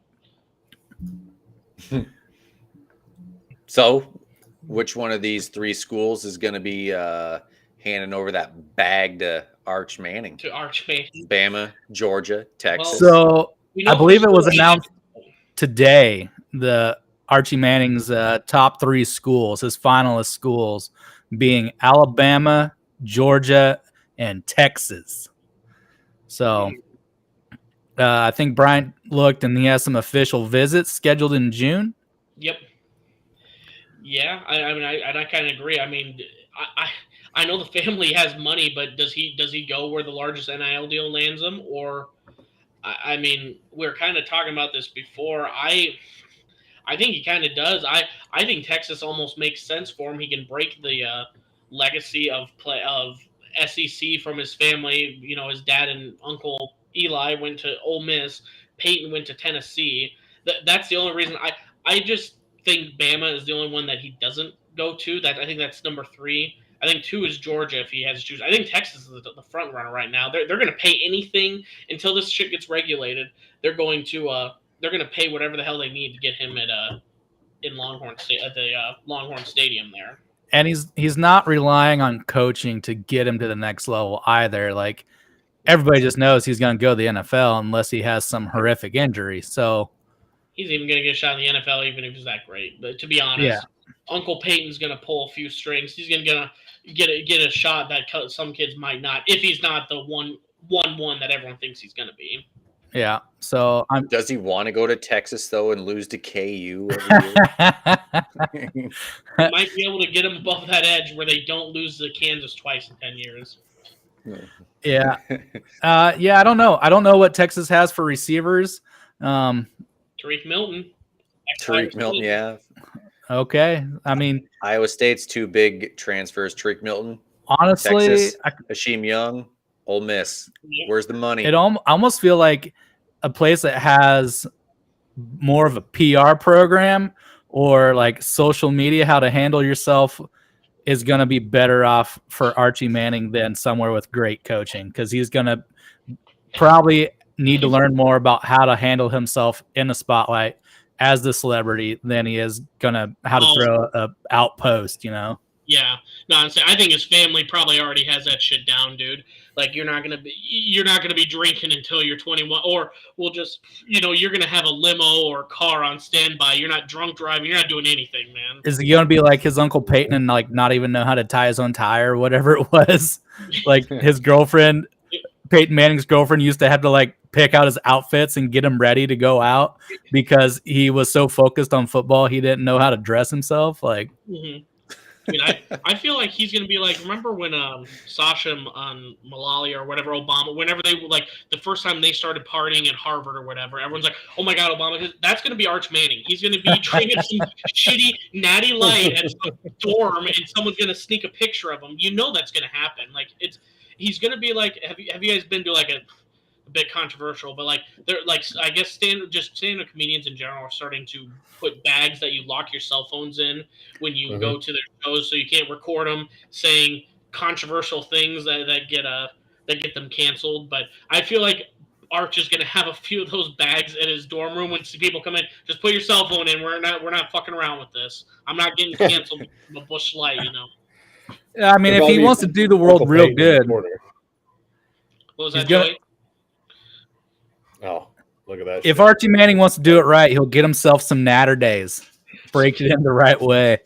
So, which one of these 3 schools is going to be handing over that bag to Arch Manning? To Arch Manning. Bama, Georgia, Texas. So, I believe it was announced today, the Archie Manning's top 3 schools, his finalist schools, being Alabama, Georgia, and Texas. So I think Bryant looked, and he has some official visits scheduled in June. Yep. Yeah, I mean, I kind of agree. I mean, I know the family has money, but does he go where the largest NIL deal lands him? Or, I mean, we're kind of talking about this before. I think he kind of does. I think Texas almost makes sense for him. He can break the legacy of SEC from his family. His dad and uncle Eli went to Ole Miss. Peyton went to Tennessee. That's the only reason. I just think Bama is the only one that he doesn't go to. I think that's number 3. I think 2 is Georgia if he has to choose. I think Texas is the front runner right now. They're going to pay anything until this shit gets regulated. They're going to pay whatever the hell they need to get him at Longhorn at the Longhorn Stadium there. And he's not relying on coaching to get him to the next level either. Like, everybody just knows he's going to go to the NFL unless he has some horrific injury. So he's even going to get a shot in the NFL even if he's that great. But to be honest, Uncle Peyton's going to pull a few strings. He's going to get a shot that some kids might not, if he's not the one that everyone thinks he's going to be. Yeah. So does he want to go to Texas though and lose to KU every year? Might be able to get him above that edge where they don't lose to Kansas twice in 10 years. Yeah. I don't know. I don't know what Texas has for receivers. Tariq Milton. Yeah. Okay. I mean, Iowa State's 2 big transfers. Tariq Milton. Honestly, Texas, Hasheem Young. Ole Miss. Yep. Where's the money? It almost feel like a place that has more of a PR program or like social media, how to handle yourself, is going to be better off for Archie Manning than somewhere with great coaching, because he's going to probably need to learn more about how to handle himself in the spotlight as the celebrity than he is gonna how to throw a outpost, you know. Yeah, no, I'm saying I think his family probably already has that shit down, dude. Like you're not gonna be drinking until you're 21, or we'll just you're gonna have a limo or car on standby. You're not drunk driving. You're not doing anything, man. Is he gonna be like his Uncle Peyton and like not even know how to tie his own tie or whatever it was? Like his girlfriend, Peyton Manning's girlfriend, used to have to like pick out his outfits and get him ready to go out because he was so focused on football he didn't know how to dress himself. Like, I mean, I feel like he's gonna be like, remember when Sasha on Malali or whatever, Obama, whenever they like the first time they started partying at Harvard or whatever, everyone's like, oh my god, Obama, that's gonna be Arch Manning. He's gonna be drinking some shitty Natty Light at some dorm, and someone's gonna sneak a picture of him. You know that's gonna happen. Like he's gonna be like, have you guys been to like a bit controversial, but like they're like, I guess stand-up comedians in general are starting to put bags that you lock your cell phones in when you go to their shows, so you can't record them saying controversial things that get them canceled. But I feel like Arch is gonna have a few of those bags in his dorm room when people come in. Just put your cell phone in. We're not fucking around with this. I'm not getting canceled from a Bush Light, I mean, if he wants to do the world real good, What was that, Joey? Oh, look at that. If Archie Manning wants to do it right, he'll get himself some natter days. Break it in the right way.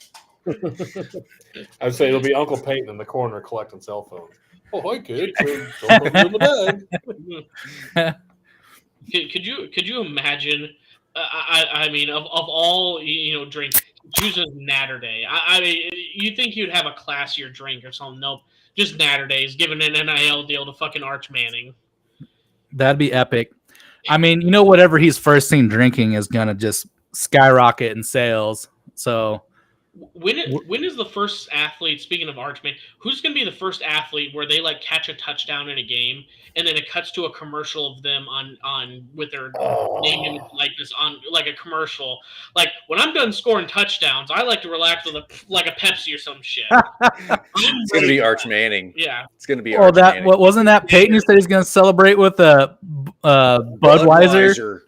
I'd say it'll be Uncle Peyton in the corner collecting cell phones. Oh, hi, kid. Don't put me in the bag. Could you imagine? I mean, of all drink, choose a natter day. I mean, you think you'd have a classier drink or something? Nope, just natter days. Giving an NIL deal to fucking Arch Manning. That'd be epic. I mean, whatever he's first seen drinking is gonna just skyrocket in sales. So when is the first athlete? Speaking of Arch Manning, who's gonna be the first athlete where they like catch a touchdown in a game and then it cuts to a commercial of them on with their name and likeness on like a commercial? Like when I'm done scoring touchdowns, I like to relax with a Pepsi or some shit. It's gonna be Arch Manning. Yeah, it's gonna be. Arch Manning. What wasn't that Peyton who said he's gonna celebrate with a Budweiser?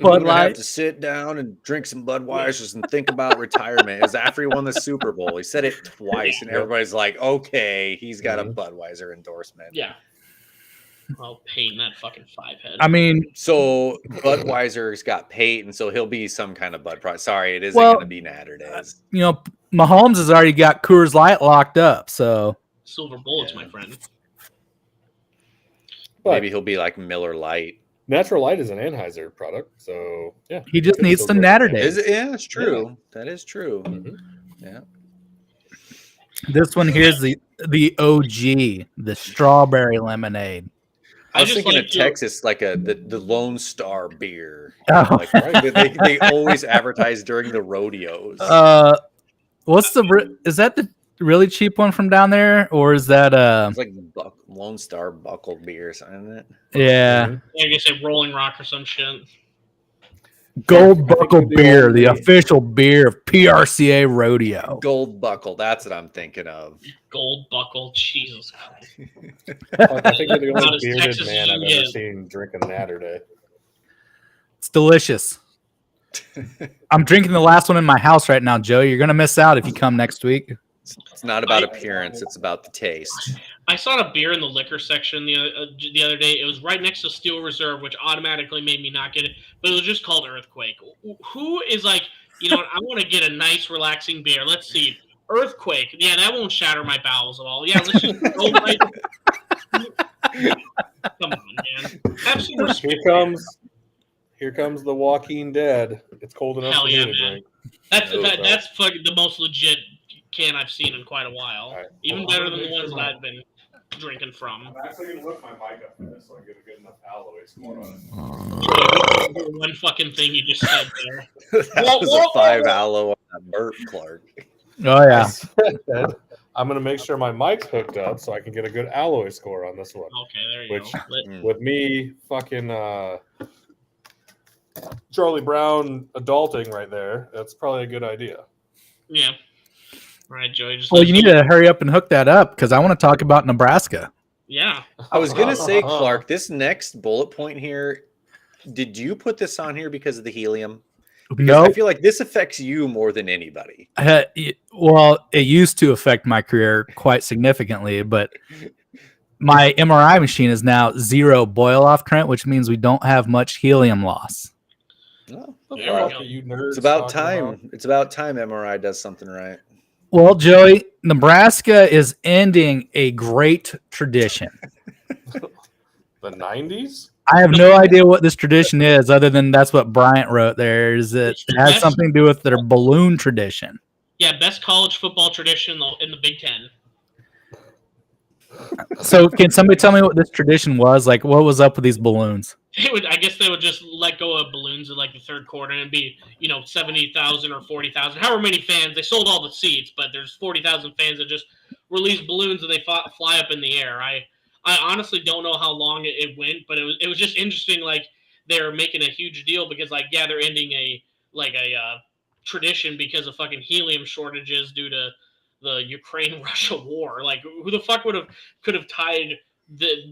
Bud Light. Have to sit down and drink some Budweisers and think about retirement. It was after he won the Super Bowl. He said it twice, and everybody's like, "Okay, he's got a Budweiser endorsement." Yeah. I'll paint that fucking five head. I mean, so Budweiser's got Peyton, so he'll be some kind of Bud price. Sorry, it isn't going to be Natter Days. Mahomes has already got Coors Light locked up, so silver bullets, my friend. Maybe he'll be like Miller Lite. Natural Light is an Anheuser product, so yeah. He just needs some Natter Days. Yeah, it's true. Yeah. That is true. Mm-hmm. Yeah. This one here's the OG, the strawberry lemonade. I was thinking of Texas, like the Lone Star beer. Oh. Like, right? they always advertise during the rodeos. Is that the really cheap one from down there, or is that it's like Lone Star buckled beer, isn't it? Yeah. I guess a Rolling Rock or some shit. Gold Buckle beer, the official beer of PRCA Rodeo. Gold Buckle, that's what I'm thinking of. Gold Buckle, Jesus. I think you're the only bearded man I've ever seen drinking Natter Day. It's delicious. I'm drinking the last one in my house right now, Joe. You're gonna miss out if you come next week. It's not about appearance; it's about the taste. I saw a beer in the liquor section the other day. It was right next to Steel Reserve, which automatically made me not get it. But it was just called Earthquake. Who is like, I want to get a nice, relaxing beer. Let's see, Earthquake. Yeah, that won't shatter my bowels at all. Yeah, let's just go right. Come on, man. Have some respect. Here comes the Walking Dead. It's cold enough for me to drink. That's fucking the most legit can I've seen in quite a while. Right. Even better than the ones that I've been drinking from. I'm actually going to lift my mic up for this so I get a good enough alloy score on it. One fucking thing you just said there. That was a 5 aloe on that burp, Clark. Oh, yeah. I'm going to make sure my mic's hooked up so I can get a good alloy score on this one. Okay, there you Which, go. with me fucking Charlie Brown adulting right there, that's probably a good idea. Yeah. All right, Joey. Just Well, you need to hurry up and hook that up because I want to talk about Nebraska. Yeah. I was gonna say, Clark, this next bullet point here. Did you put this on here because of the helium? Because No, I feel like this affects you more than anybody. well, it used to affect my career quite significantly, but my MRI machine is now 0 boil-off current, which means we don't have much helium loss. Oh, What the There we fuck go. are you nerds it's about talking time. about? It's about time MRI does something right. Well, Joey, Nebraska is ending a great tradition. The 90s? I have no idea what this tradition is, other than that's what Bryant wrote there. Is that It's the it has best- something to do with their balloon tradition? Yeah, best college football tradition in the Big Ten. So, can somebody tell me what this tradition was? Like, what was up with these balloons? I guess they would just let go of balloons in like the third quarter and it'd be 70,000 or 40,000, however many fans. They sold all the seats, but there's 40,000 fans that just release balloons and they fly up in the air. I honestly don't know how long it went, but it was just interesting. Like they're making a huge deal because they're ending a tradition because of fucking helium shortages due to the Ukraine-Russia war. Like who the fuck could have tied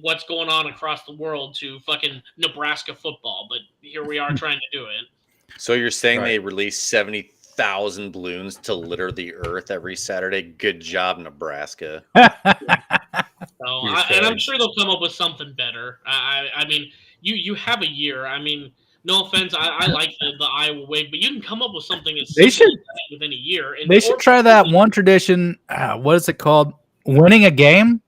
what's going on across the world to fucking Nebraska football? But here we are trying to do it. So you're saying Right. they release 70,000 balloons to litter the earth every Saturday? Good job, Nebraska. So, You're and I'm saying. sure they'll come up with something better. I mean, you have a year. I mean, no offense, I like the Iowa way, but you can come up with something as They simple should- as that within a year. And They should try that one tradition. What is it called? Winning a game?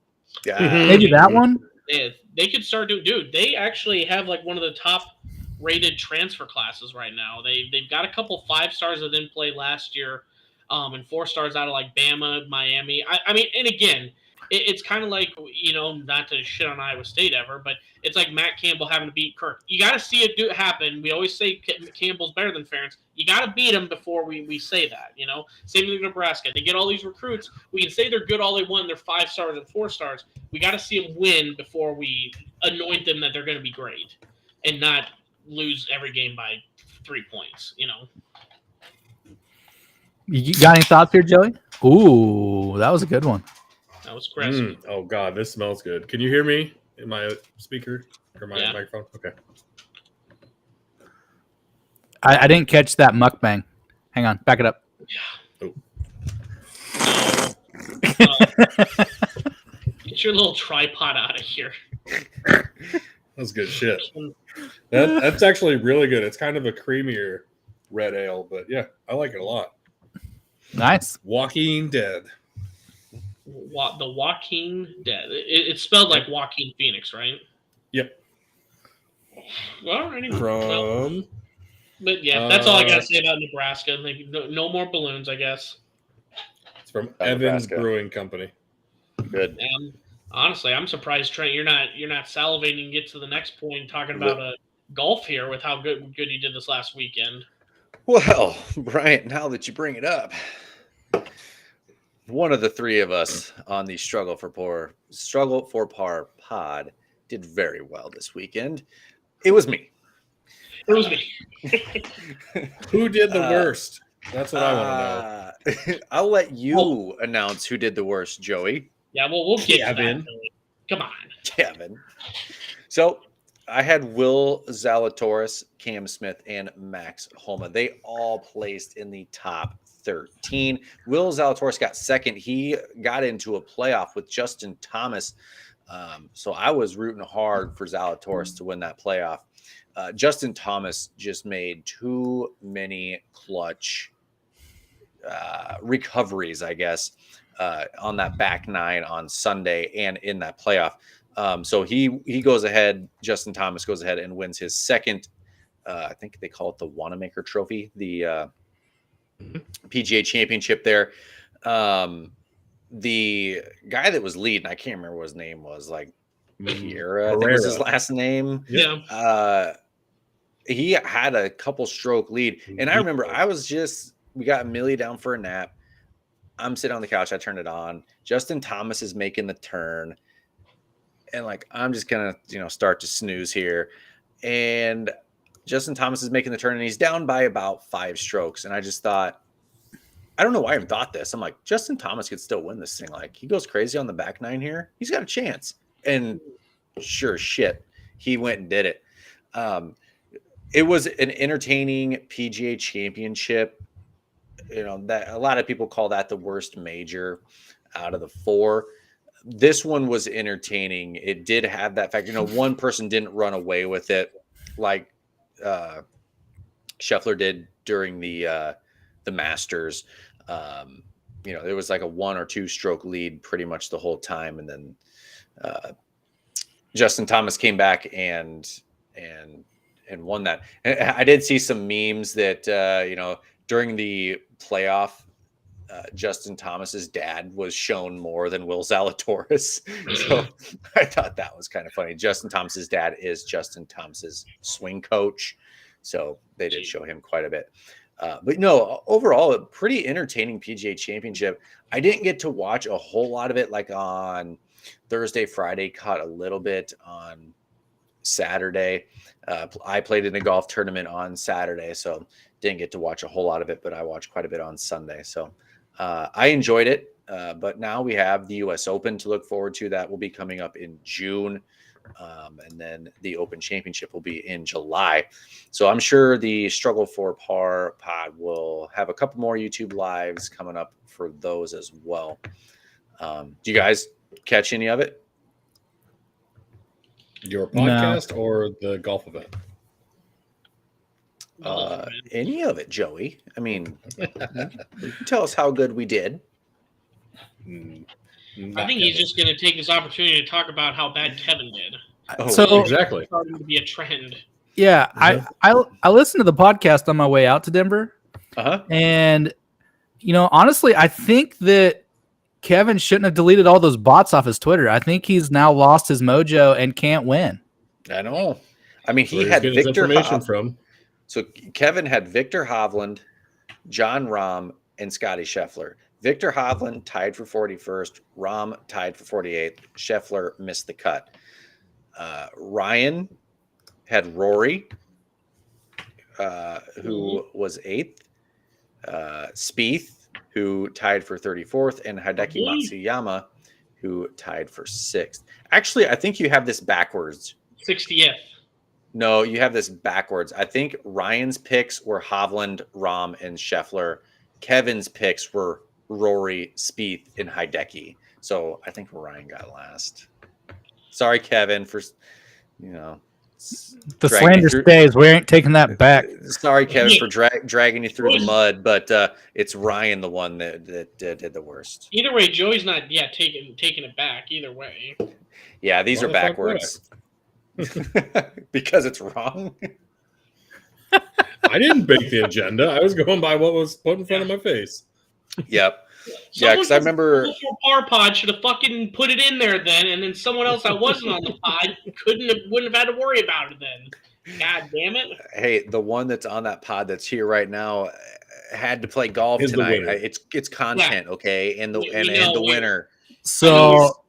Yeah. Maybe that one? They could start doing. Dude, they actually have like one of the top rated transfer classes right now. They've got a couple 5 stars that didn't play last year, and 4 stars out of like Bama, Miami. I mean, and again, it's kind of like not to shit on Iowa State ever, but it's like Matt Campbell having to beat Kirk. You got to see it happen. We always say Campbell's better than Ferentz. You got to beat him before we say that. Same thing with Nebraska. They get all these recruits. We can say they're good all they want. They're 5 stars and 4 stars. We got to see them win before we anoint them that they're going to be great, and not lose every game by 3 points. You got any thoughts here, Joey? Ooh, that was a good one. That was crispy. Oh god, this smells good. Can you hear me in my speaker or my Yeah. microphone? Okay. I didn't catch that mukbang. Hang on, back it up. Get your little tripod out of here. That's good shit. That's actually really good. It's kind of a creamier red ale, but yeah, I like it a lot. Nice. Walking Dead. The Joaquin Dead. It's spelled like Joaquin Phoenix, right? Yep. Alrighty. From But yeah, that's all I gotta say about Nebraska. Like, no more balloons, I guess. it's from Oh, Evans Nebraska. Brewing Company. Good. Honestly, I'm surprised, Trent. You're not salivating to get to the next point, talking about golf here with how good you did this last weekend. Well, Bryant, now that you bring it up, one of the 3 of us on the Struggle for Par pod did very well this weekend. It was me. It was me. Who did the worst? That's what I want to know. I'll let you announce who did the worst, Joey. Yeah, well, we'll get Kevin. to that. Come on. Kevin. So I had Will Zalatoris, Cam Smith, and Max Homa. They all placed in the top 13. Will Zalatoris got second. He got into a playoff with Justin Thomas. So I was rooting hard for Zalatoris to win that playoff. Justin Thomas just made too many clutch recoveries, I guess, on that back 9 on Sunday and in that playoff. So he goes ahead. Justin Thomas goes ahead and wins his second. I think they call it the Wanamaker Trophy, the PGA Championship. There, the guy that was leading, I can't remember what his name was. Like Pierre, I think was his last name. Yeah. He had a couple stroke lead, and I remember we got Millie down for a nap. I'm sitting on the couch. I turn it on. Justin Thomas is making the turn. And like, I'm just going to, start to snooze here. And Justin Thomas is making the turn and he's down by about 5 strokes. And I just thought, I don't know why I even thought this. I'm like, Justin Thomas could still win this thing. Like, he goes crazy on the back 9 here. He's got a chance. And sure shit, he went and did it. It was an entertaining PGA Championship. That a lot of people call that the worst major out of the 4. This one was entertaining. It did have that fact. One person didn't run away with it like Scheffler did during the Masters. There was like a 1 or 2 stroke lead pretty much the whole time, and then Justin Thomas came back and won that. And I did see some memes that during the playoff, Justin Thomas's dad was shown more than Will Zalatoris. So I thought that was kind of funny. Justin Thomas's dad is Justin Thomas's swing coach, so they did show him quite a bit. But no, overall, a pretty entertaining PGA Championship. I didn't get to watch a whole lot of it, like on Thursday, Friday. Caught a little bit on Saturday. I played in a golf tournament on Saturday, so didn't get to watch a whole lot of it, but I watched quite a bit on Sunday. So I enjoyed it. But now we have the U.S. Open to look forward to. That will be coming up in June. And then the Open Championship will be in July. So I'm sure the Struggle for Par pod will have a couple more YouTube lives coming up for those as well. Do you guys catch any of it? Your podcast or the golf event? Any of it, Joey. I mean, tell us how good we did. I think he's just going to take this opportunity to talk about how bad Kevin did. So exactly, it's starting to be a trend. Yeah, I listened to the podcast on my way out to Denver, and honestly, I think that Kevin shouldn't have deleted all those bots off his Twitter. I think he's now lost his mojo and can't win. I know. I mean, he had Victor from. So Kevin had Victor Hovland, John Rahm, and Scotty Scheffler. Victor Hovland tied for 41st. Rahm tied for 48th. Scheffler missed the cut. Ryan had Rory, who was 8th. Spieth, who tied for 34th. And Hideki Matsuyama, who tied for 6th. Actually, I think you have this backwards. 60th. No, you have this backwards. I think Ryan's picks were Hovland, Rahm, and Scheffler. Kevin's picks were Rory, Spieth, and Hideki. So I think Ryan got last. Sorry, Kevin, for the slander stays. We ain't taking that back. Sorry, Kevin, for dragging you through the mud, but it's Ryan the one that did the worst. Either way, Joey's not taking it back. Either way. Yeah, these are backwards. Because it's wrong. I didn't bake the agenda. I was going by what was put in front of my face. Yep. Yeah, because I remember Par pod should have fucking put it in there then, and then someone else that wasn't on the pod wouldn't have had to worry about it then. God damn it! Hey, the one that's on that pod that's here right now had to play golf tonight. It's content, okay, and the winner. So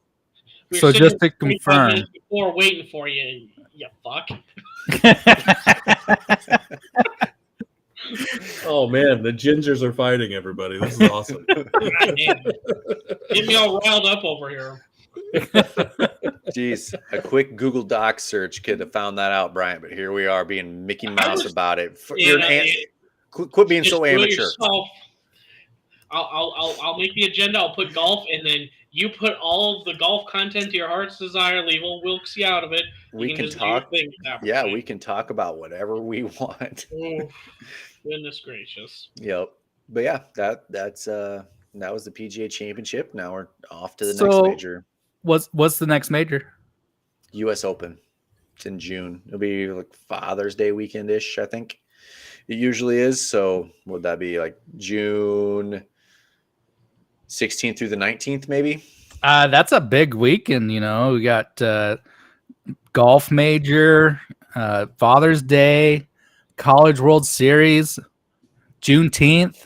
just to confirm, before waiting for you, you fuck. Oh man, the gingers are fighting everybody. This is awesome. Get me all riled up over here. Jeez, a quick Google Doc search could have found that out, Bryant. But here we are being Mickey Mouse about it. Quit being so amateur. I'll make the agenda. I'll put golf, and then you put all of the golf content to your heart's desire. Leave old Wilksy out of it. We can talk. Yeah, we can talk about whatever we want. Oh, goodness gracious. Yep. But yeah, that was the PGA Championship. Now we're off to the next major. What's the next major? U.S. Open. It's in June. It'll be like Father's Day weekend-ish, I think. It usually is. So would that be like June 16th through the 19th, maybe? That's a big weekend. We got golf major, Father's Day, College World Series, Juneteenth.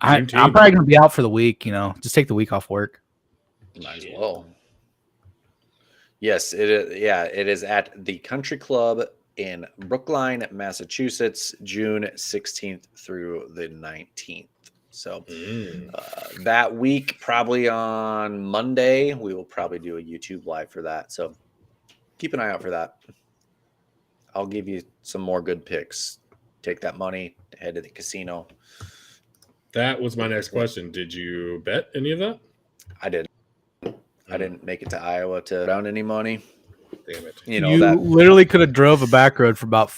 I'm Juneteenth. probably gonna be out for the week. Just take the week off work. Might as well. Yes, it is. Yeah, it is at the Country Club in Brookline, Massachusetts, June 16th through the 19th. So that week, probably on Monday, we will probably do a YouTube live for that. So keep an eye out for that. I'll give you some more good picks. Take that money, head to the casino. That was my next question. Did you bet any of that? I didn't. I didn't make it to Iowa to down any money. Damn it. You know You that. literally could have drove a back road for about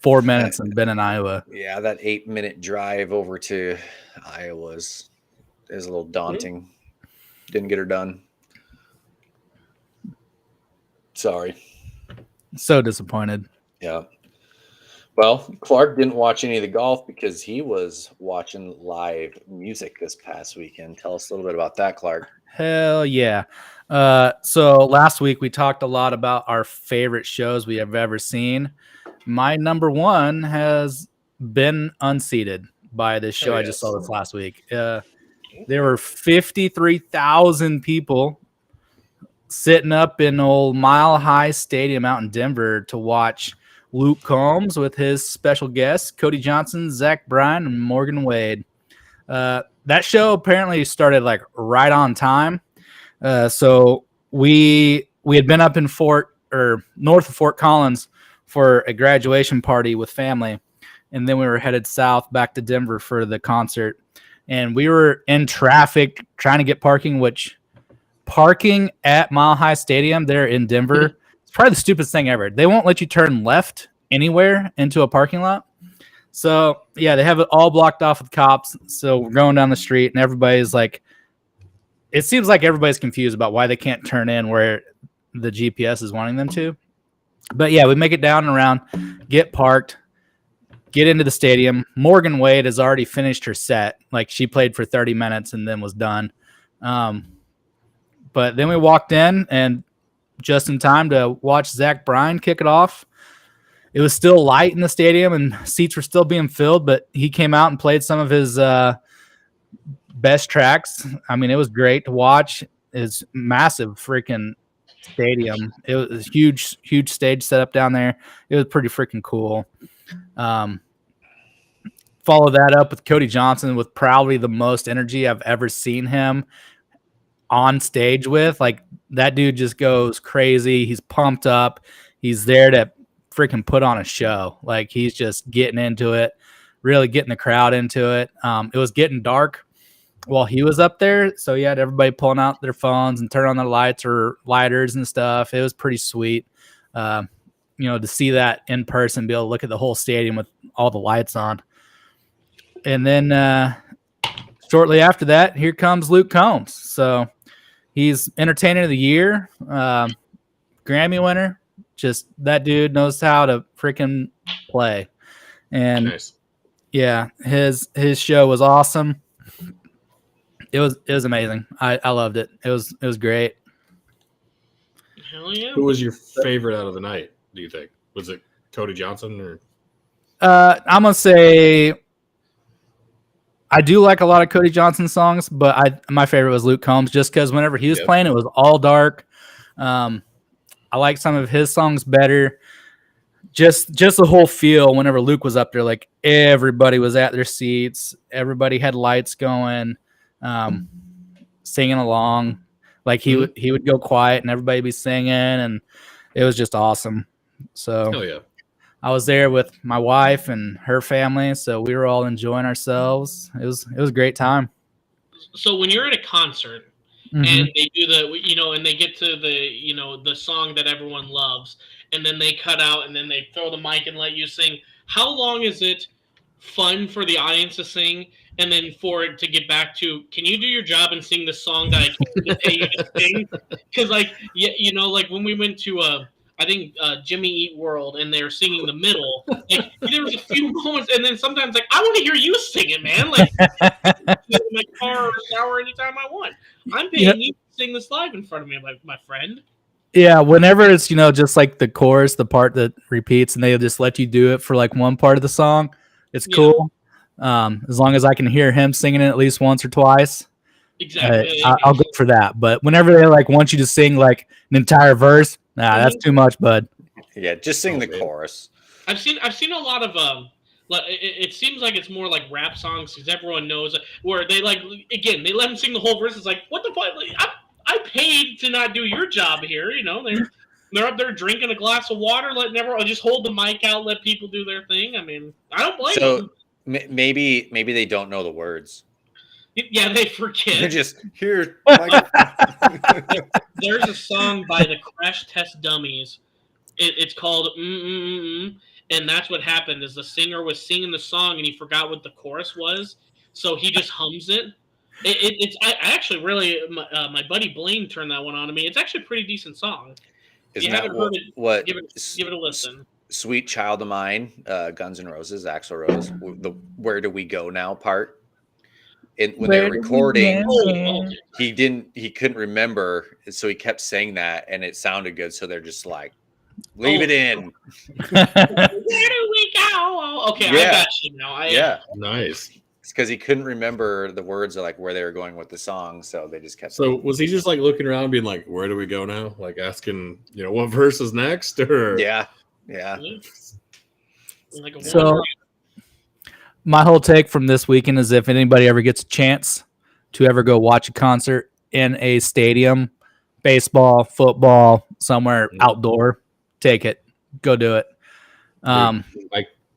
4 minutes and been in Iowa. Yeah, that 8-minute drive over to Iowa is a little daunting. Didn't get her done. Sorry. So disappointed. Yeah. Well, Clark didn't watch any of the golf because he was watching live music this past weekend. Tell us a little bit about that, Clark. Hell yeah. So last week we talked a lot about our favorite shows we have ever seen. My number one has been unseated by this show I just saw this last week. There were 53,000 people sitting up in old Mile High Stadium out in Denver to watch Luke Combs with his special guests, Cody Johnson, Zach Bryan, and Morgan Wade. That show apparently started like right on time. So we had been up in north of Fort Collins for a graduation party with family. And then we were headed south back to Denver for the concert. And we were in traffic trying to get parking, which parking at Mile High Stadium there in Denver, it's probably the stupidest thing ever. They won't let you turn left anywhere into a parking lot. So, yeah, they have it all blocked off with cops. So we're going down the street, and everybody's like, it seems like everybody's confused about why they can't turn in where the GPS is wanting them to. But, yeah, we make it down and around, get parked, get into the stadium. Morgan Wade has already finished her set. Like, she played for 30 minutes and then was done. But then we walked in, and just in time to watch Zach Bryan kick it off. It was still light in the stadium and seats were still being filled, but he came out and played some of his best tracks. I mean, it was great to watch. It's massive freaking stadium. It was a huge stage set up down there. It was pretty freaking cool. Follow that up with Cody Johnson with probably the most energy I've ever seen him on stage with. Like, that dude just goes crazy. He's pumped up. He's there to freaking put on a show. Like, he's just getting into it, really getting the crowd into it. It was getting dark while he was up there, so you had everybody pulling out their phones and turning on their lights or lighters and stuff. It was pretty sweet, to see that in person, be able to look at the whole stadium with all the lights on. And then shortly after that, here comes Luke Combs. So he's Entertainer of the Year, Grammy winner. Just that dude knows how to freaking play. And Nice. yeah, his show was awesome. It was amazing. I loved it. It was great. Hell yeah. Who was your favorite out of the night, do you think? Was it Cody Johnson or? I'm gonna say I do like a lot of Cody Johnson songs, but my favorite was Luke Combs, just because whenever he was playing, it was all dark. I like some of his songs better. Just the whole feel whenever Luke was up there, like everybody was at their seats, everybody had lights going, singing along. Like he would go quiet and everybody be singing, and it was just awesome. So Oh yeah. I was there with my wife and her family, so we were all enjoying ourselves. It was a great time. So when you're at a concert and they do and they get to the song that everyone loves, and then they cut out and then they throw the mic and let you sing, how long is it fun for the audience to sing, and then for it to get back to, can you do your job and sing the song that I came to pay you to sing? Because like when we went to I think Jimmy Eat World, and they're singing the middle. Like, there was a few moments, and then sometimes like, I want to hear you sing it, man. Like, in my car or shower anytime I want. I'm paying you to sing this live in front of me, my friend. Yeah, whenever it's just like the chorus, the part that repeats, and they just let you do it for like one part of the song, it's cool. As long as I can hear him singing it at least once or twice, Exactly. I'll go for that. But whenever they like want you to sing like an entire verse, that's too much, bud. Yeah, just sing the man. chorus. I've seen a lot of it seems like it's more like rap songs because everyone knows it, where they like again they let him sing the whole verse. It's like what the fuck? Like, I paid to not do your job here. You know they're up there drinking a glass of water, letting everyone just hold the mic out, let people do their thing. I mean, I don't blame them. Maybe they don't know the words. Yeah, they forget. They're just here. There's a song by the Crash Test Dummies. It's called and that's what happened. Is the singer was singing the song and he forgot what the chorus was, so he just hums it. I actually really my buddy Blaine turned that one on to me. It's actually a pretty decent song. If you haven't heard it, give it a listen. Sweet Child of Mine, Guns N' Roses, Axl Rose, the Where Do We Go Now part. When they were recording, he couldn't remember, so he kept saying that, and it sounded good. So they're just like, leave it in. Where do we go? Okay, I got you now. Nice. It's because he couldn't remember the words of like where they were going with the song, so they just kept. So was he just like looking around, being like, "Where do we go now?" Like asking, what verse is next, or yeah. So my whole take from this weekend is if anybody ever gets a chance to ever go watch a concert in a stadium, baseball, football, somewhere outdoor, take it. Go do it. I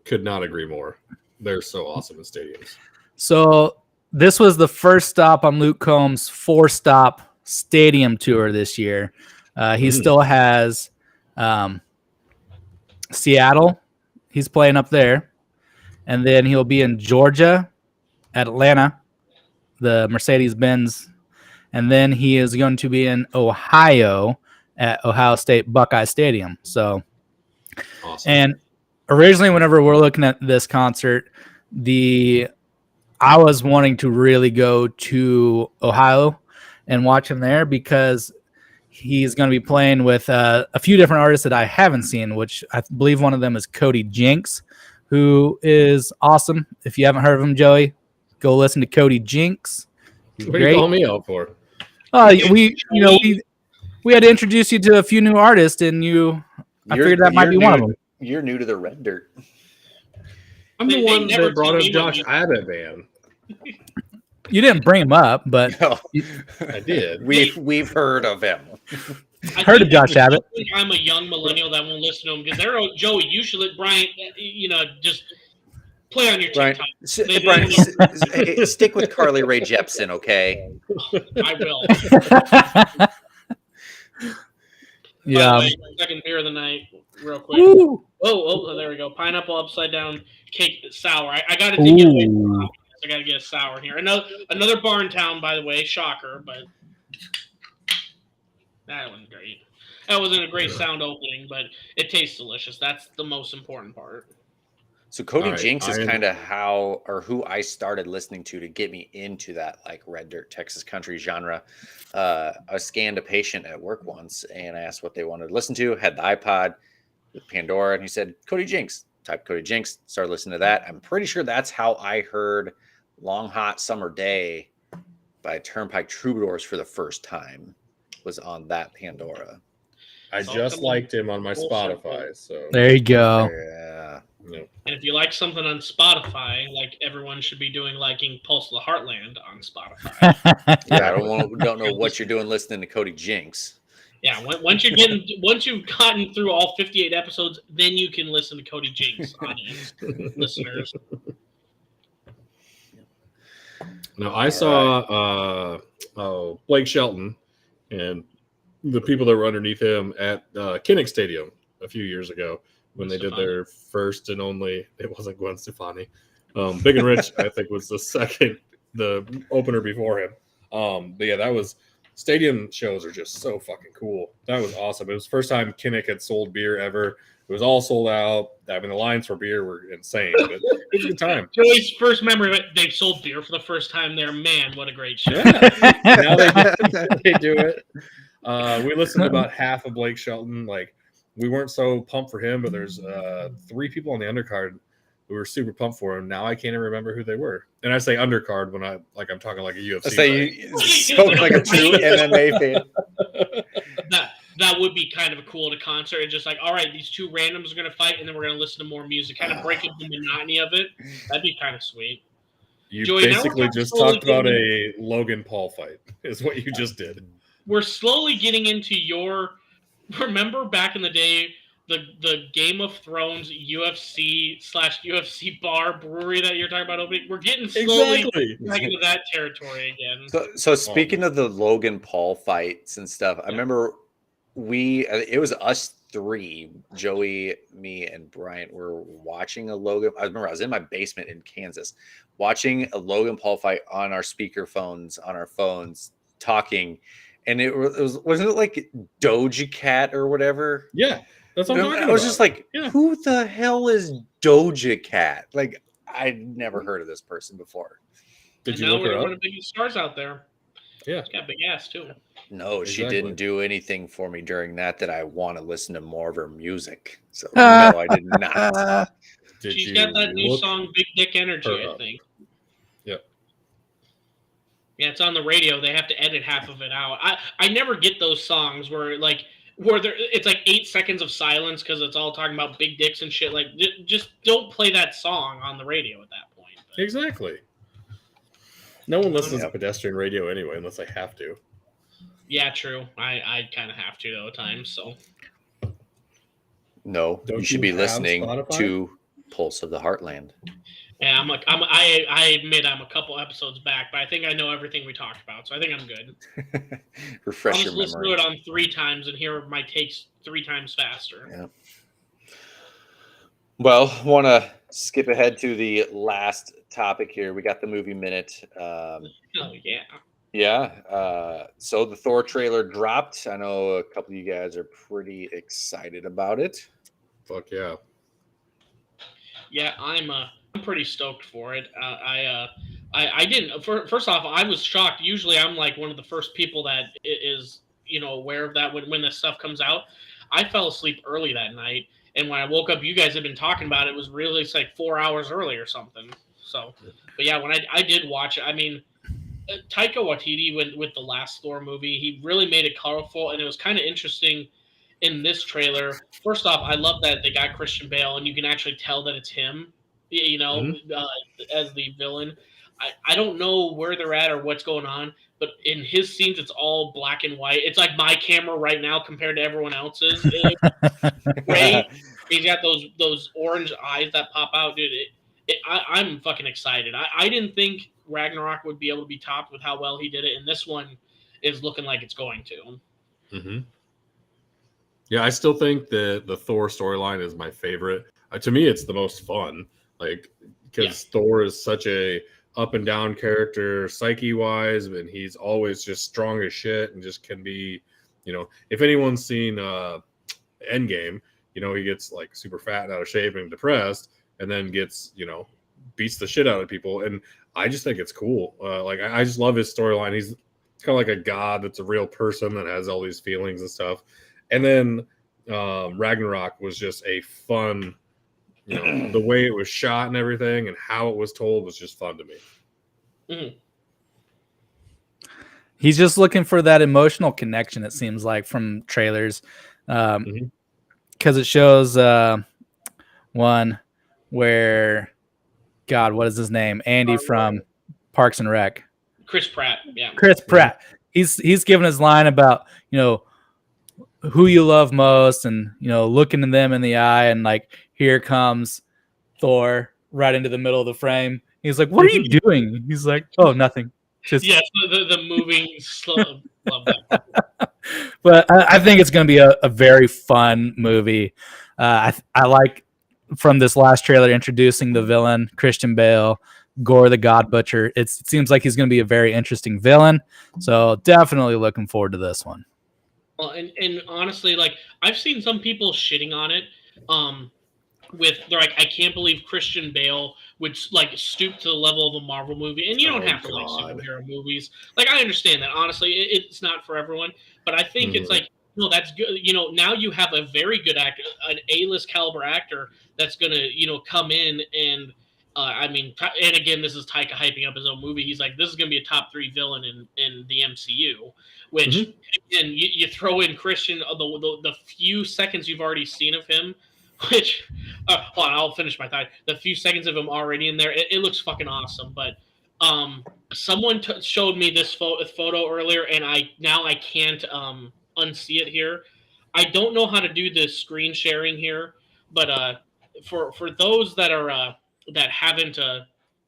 could not agree more. They're so awesome in stadiums. So this was the first stop on Luke Combs' 4-stop stadium tour this year. He still has Seattle. He's playing up there. And then he'll be in Georgia, Atlanta, the Mercedes-Benz. And then he is going to be in Ohio at Ohio State Buckeye Stadium. So, awesome. And originally, whenever we're looking at this concert, I was wanting to really go to Ohio and watch him there because he's going to be playing with a few different artists that I haven't seen, which I believe one of them is Cody Jinks, who is awesome. If you haven't heard of him, Joey, go listen to Cody Jinks. What are you calling me out for? We had to introduce you to a few new artists, and I figured that might be one of them. You're new to the Red Dirt. I'm the one that brought up Josh Abbott, man. You didn't bring him up, but no, I did. We've heard of him. Heard of Josh Abbott. I'm a young millennial that won't listen to him because they're Joey. You should let Brian, just play on your TikTok. Brian, stick with Carly Rae Jepsen, okay? I will. Yeah. Second beer of the night, real quick. Woo! Oh, there we go. Pineapple upside down cake sour. I got to take it away from the I got to get a sour here. Another Barn Town, by the way. Shocker, but that wasn't great. That wasn't a great sound opening, but it tastes delicious. That's the most important part. So Cody Jinks is kind of who I started listening to get me into that like Red Dirt Texas country genre. I scanned a patient at work once and I asked what they wanted to listen to. Had the iPod with Pandora, and he said Cody Jinks. Type Cody Jinks. Started listening to that. I'm pretty sure that's how I heard "Long Hot Summer Day" by Turnpike Troubadours for the first time. Was on that Pandora. I just liked him on my Spotify. So there you go. Yeah. And if you like something on Spotify, like everyone should be doing, liking Pulse of the Heartland on Spotify. Yeah, I don't know what you're doing listening to Cody Jinks. Yeah, once you've gotten through all 58 episodes, then you can listen to Cody Jinks, audience listeners. Now I saw Blake Shelton and the people that were underneath him at Kinnick Stadium a few years ago when they did their first and only. It wasn't Gwen Stefani. Big and Rich, I think, was the opener before him. But yeah, that was. Stadium shows are just so fucking cool. That was awesome. It was the first time Kinnick had sold beer ever. It was all sold out. I mean, the lines for beer were insane, but it was a good time. Joey's first memory of it, they sold beer for the first time there. Man, what a great show. Yeah. Now they do it. We listened to about half of Blake Shelton. Like, we weren't so pumped for him, but there's 3 people on the undercard who were super pumped for him. Now I can't even remember who they were. And I say undercard when I'm talking like a UFC. I say you spoke like a true MMA fan. That would be kind of cool at a concert. It's just like, all right, these two randoms are going to fight, and then we're going to listen to more music, kind of break up the monotony of it. That'd be kind of sweet. You Joey, basically just talked about a Logan Paul fight, is what you just did. We're slowly getting into your. Remember back in the day, the Game of Thrones UFC/UFC bar brewery that you're talking about opening? We're getting slowly back into that territory again. So speaking of the Logan Paul fights and stuff, I remember it was us three, Joey, me, and Bryant, were watching a Logan. I remember I was in my basement in Kansas watching a Logan Paul fight on our speakerphones, on our phones, talking. And wasn't it like Doja Cat or whatever? Yeah, that's what I'm talking about. I was just like, who the hell is Doja Cat? Like, I'd never heard of this person before. Did you look her up? One of the biggest stars out there. Yeah, she's got big ass too. No, she didn't do anything for me during that I want to listen to more of her music. So no, I did not. She's got that new song, Big Dick Energy, I think. Yep. Yeah, it's on the radio. They have to edit half of it out. I never get those songs where it's like 8 seconds of silence because it's all talking about big dicks and shit. Like, just don't play that song on the radio at that point. But. Exactly. No one listens to pedestrian radio anyway, unless they have to. Yeah, true. I kind of have to though at times. So. No, you should be listening to Pulse of the Heartland. Yeah, I admit I'm a couple episodes back, but I think I know everything we talked about, so I think I'm good. Refresh your memory. I'll just listen to it on 3 times and hear my takes 3 times faster. Yeah. Well, want to skip ahead to the last topic here. We got the movie minute. Oh yeah. Yeah. So the Thor trailer dropped. I know a couple of you guys are pretty excited about it. Fuck yeah. Yeah, I'm pretty stoked for it. I didn't. First off, I was shocked. Usually, I'm like one of the first people that is aware of that when this stuff comes out. I fell asleep early that night, and when I woke up, you guys had been talking about it. It was really like 4 hours early or something. So, but yeah, when I did watch it, I mean, Taika Waititi with the last Thor movie, he really made it colorful, and it was kind of interesting in this trailer. First off, I love that they got Christian Bale, and you can actually tell that it's him, as the villain. I don't know where they're at or what's going on, but in his scenes, it's all black and white. It's like my camera right now compared to everyone else's. Great. He's got those orange eyes that pop out, dude. I'm fucking excited. I didn't think Ragnarok would be able to be topped with how well he did it, and this one is looking like it's going to. Mm-hmm. Yeah, I still think the Thor storyline is my favorite. To me, it's the most fun, because Thor is such a up and down character, psyche wise, and he's always just strong as shit and just can be, if anyone's seen Endgame, he gets like super fat and out of shape and depressed, and then gets, beats the shit out of people, and I just think it's cool. I just love his storyline. He's kind of like a god that's a real person that has all these feelings and stuff. And then Ragnarok was just a fun, the way it was shot and everything and how it was told was just fun to me. Mm-hmm. He's just looking for that emotional connection, it seems like, from trailers. Because it shows one where, God, what is his name? Andy from Parks and Rec. Chris Pratt, yeah. Chris Pratt. He's giving his line about, who you love most and, looking at them in the eye, and like, here comes Thor right into the middle of the frame. He's like, what are you doing? He's like, oh, nothing. Just the moving slow. Love that. But I think it's going to be a very fun movie. I like, from this last trailer, introducing the villain, Christian Bale, Gore the God Butcher. It seems like he's going to be a very interesting villain. So definitely looking forward to this one. Well, and honestly, like, I've seen some people shitting on it. They're like, I can't believe Christian Bale would like stoop to the level of a Marvel movie, and you don't have to like superhero movies. Like, I understand that. Honestly, it's not for everyone, but I think it's like no, that's good. Now you have a very good actor, an A-list caliber actor that's gonna, come in and, and again, this is Taika hyping up his own movie. He's like, this is gonna be a top 3 villain in the MCU. Which, again, you throw in Christian, the few seconds you've already seen of him, which, hold on, I'll finish my thought. The few seconds of him already in there, it looks fucking awesome. But someone showed me this photo earlier, and I can't unsee it here. I don't know how to do the screen sharing here, but for those that are that haven't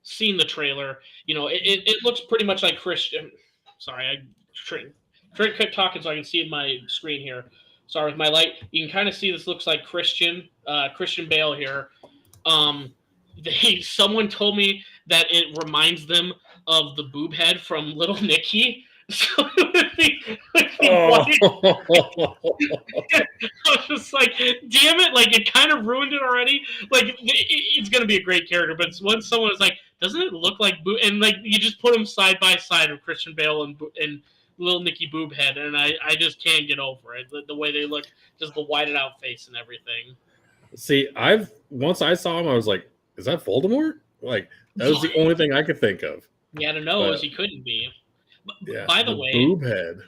seen the trailer, it looks pretty much like Christian. Sorry, I kept talking so I can see my screen here. Sorry, with my light, you can kind of see this looks like Christian Bale here. Someone told me that it reminds them of the boob head from Little Nicky. So I was just like, damn it! Like, it kind of ruined it already. Like, it's gonna be a great character, but once someone was like, doesn't it look like boob? And like, you just put them side by side of Christian Bale and Little Nicky Boobhead, and I just can't get over it. The way they look, just the whited out face and everything. See, once I saw him, I was like, is that Voldemort? Like, that was the only thing I could think of. He had a nose. He couldn't be. Yeah, by the way, boob head.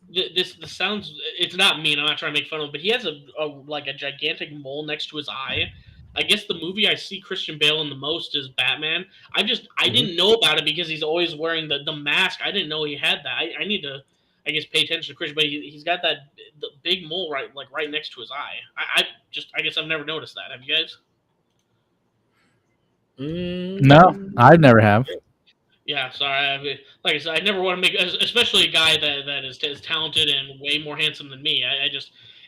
This sounds. It's not mean. I'm not trying to make fun of him, but he has a gigantic mole next to his eye. I guess the movie I see Christian Bale in the most is Batman. I didn't know about it because he's always wearing the mask. I didn't know he had that. I need to, I guess, pay attention to Christian, but he's got the big mole right next to his eye. I guess I've never noticed that. Have you guys? No, I never have. Yeah, sorry. Like I said, I never want to make, especially a guy that is talented and way more handsome than me.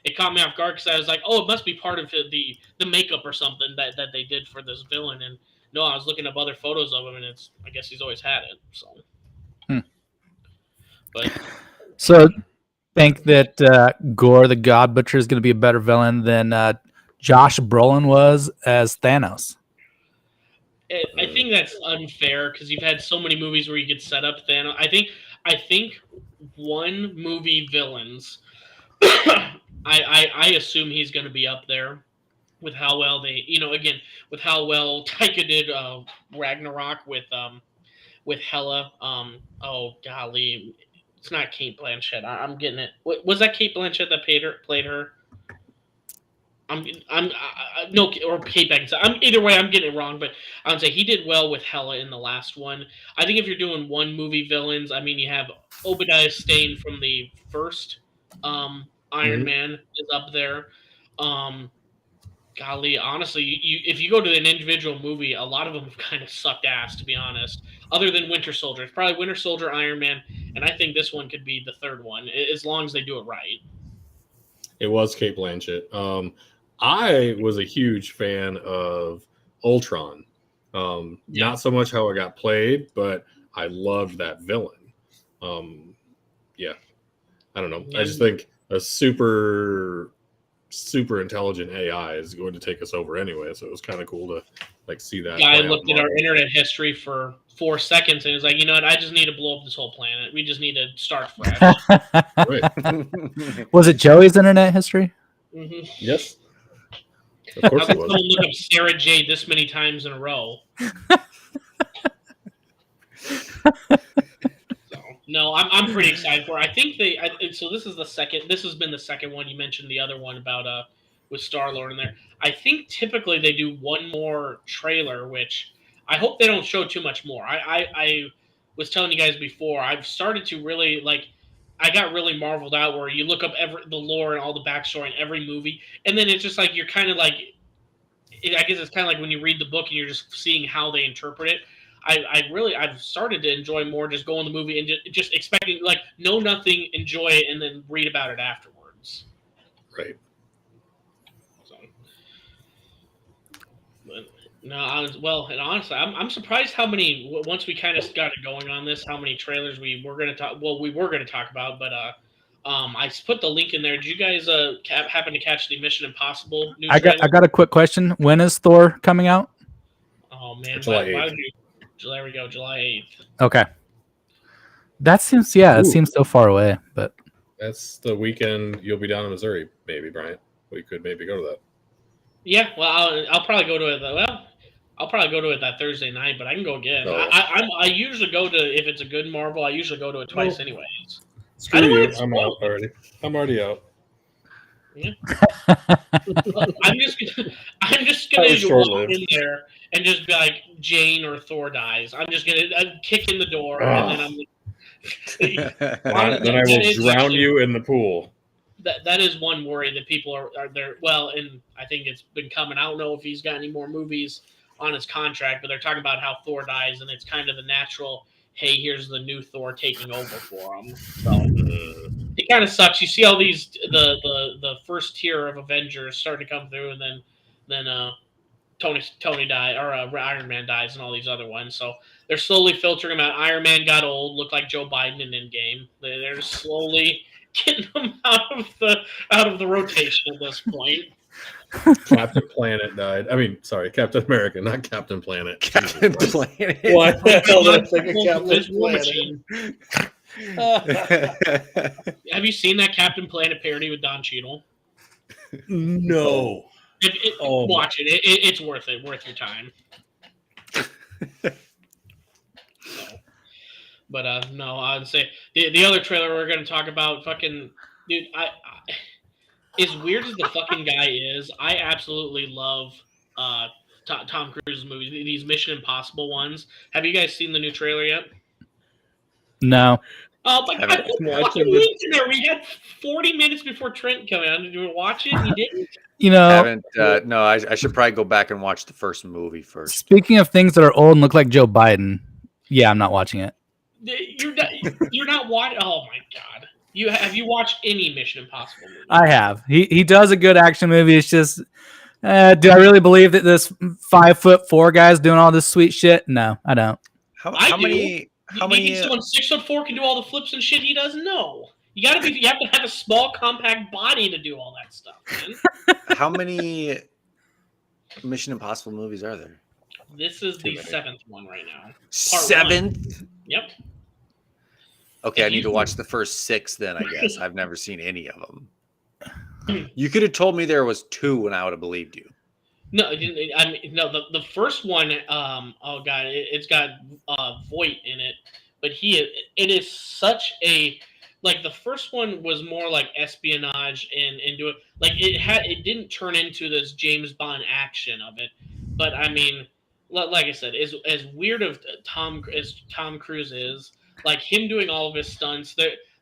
It caught me off guard because I was like, oh, it must be part of the makeup or something that they did for this villain. And no, I was looking up other photos of him, and I guess he's always had it. So, but so think that Gore the God Butcher is going to be a better villain than Josh Brolin was as Thanos. I think that's unfair because you've had so many movies where you get set up Thanos. I think one movie villains. I assume he's going to be up there with how well they, again, with how well Taika did Ragnarok with Hela. Oh golly, it's not Kate Blanchett. I'm getting it. Was that Kate Blanchett that played her? No, or Kate Beckinsale. Either way, I'm getting it wrong, but I would say he did well with Hela in the last one. I think if you're doing one movie villains, you have Obadiah Stane from the first Iron Man is up there. Golly, honestly, if you go to an individual movie, a lot of them have kind of sucked ass, to be honest. Other than Winter Soldier, it's probably Winter Soldier, Iron Man, and I think this one could be the third one, as long as they do it right. It was Kate Blanchett. I was a huge fan of Ultron. Not so much how it got played, but I loved that villain. I don't know. I just think a super intelligent AI is going to take us over anyway. So it was kind of cool to see that. Guy looked at our internet history for 4 seconds and was like, you know what? I just need to blow up this whole planet. We just need to start fresh. Right. Was it Joey's internet history? Mm-hmm. Yes. Of course it was. Someone look up Sarah J this many times in a row. No, I'm pretty excited for it. I think so this is the second. This has been the second one. You mentioned the other one about with Star-Lord in there. I think typically they do one more trailer, which I hope they don't show too much more. I was telling you guys before, I've started to really I got really marveled out where you look up the lore and all the backstory in every movie, and then it's just like you're kind of like, I guess it's kind of like when you read the book and you're just seeing how they interpret it. I've started to enjoy more just go in the movie and just expecting know nothing, enjoy it, and then read about it afterwards. Right. So, but no, and honestly, I'm surprised how many once we kind of got it going on this, how many trailers we were going to talk. Well, we were going to talk about, but I put the link in there. Did you guys happen to catch the Mission Impossible new trailer? I got a quick question. When is Thor coming out? Oh man, July 8th. There we go, July 8th. Okay. That seems, it seems so far away, but That's the weekend you'll be down in Missouri, maybe, Bryant. We could maybe go to that. Yeah, well, I'll probably go to it. Well, I'll probably go to it that Thursday night, but I can go again. Oh, yeah. I usually go to if it's a good Marvel. I usually go to it twice, anyways. Screw I don't you. want it I'm out already. I'm already out. Yeah. I'm just That gonna was walk short-lived. in there and just be like Jane or Thor dies. I'm just gonna kick in the door and then I'm. Then I will drown you in the pool. That is one worry that people are there. Well, and I think it's been coming. I don't know if he's got any more movies on his contract, but they're talking about how Thor dies, and it's kind of the natural. Hey, here's the new Thor taking over for him. So it kind of sucks. You see all these the first tier of Avengers starting to come through, and then Tony died or Iron Man dies, and all these other ones. So they're slowly filtering them out. Iron Man got old, looked like Joe Biden in Endgame. They're slowly getting them out of the rotation at this point. Captain Planet died. I mean, sorry, Captain America, not Captain Planet. Captain Planet. Why the hell did I think of This Captain War Planet? Machine. Have you seen that Captain Planet parody with Don Cheadle? No. Watch it. It's worth it. Worth your time. But no, I'd say the other trailer we're going to talk about, fucking dude. I as weird as the fucking guy is, I absolutely love Tom Cruise's movies. These Mission Impossible ones. Have you guys seen the new trailer yet? No. Oh my god! We had 40 minutes before Trent came on. Did you watch it? You didn't. You know, haven't. No, I should probably go back and watch the first movie first. Speaking of things that are old and look like Joe Biden, yeah, I'm not watching it. You're not watching. Oh my god! Have you watched any Mission Impossible movie? I have. He does a good action movie. It's just, do I really believe that this 5'4" guy is doing all this sweet shit? No, I don't. How many? You think someone 6'4" can do all the flips and shit he doesn't know? You have to have a small, compact body to do all that stuff, man. How many Mission Impossible movies are there? This is the 7th one right now. Seventh? Yep. Okay, I need to watch the first 6 then, I guess. I've never seen any of them. You could have told me there was 2 and I would have believed you. No, I mean, no. The first one, oh god, it's got Voight in it, but it is such a like the first one was more like espionage and do it like it didn't turn into this James Bond action of it, but I mean, like I said, as weird as Tom Cruise is, like him doing all of his stunts.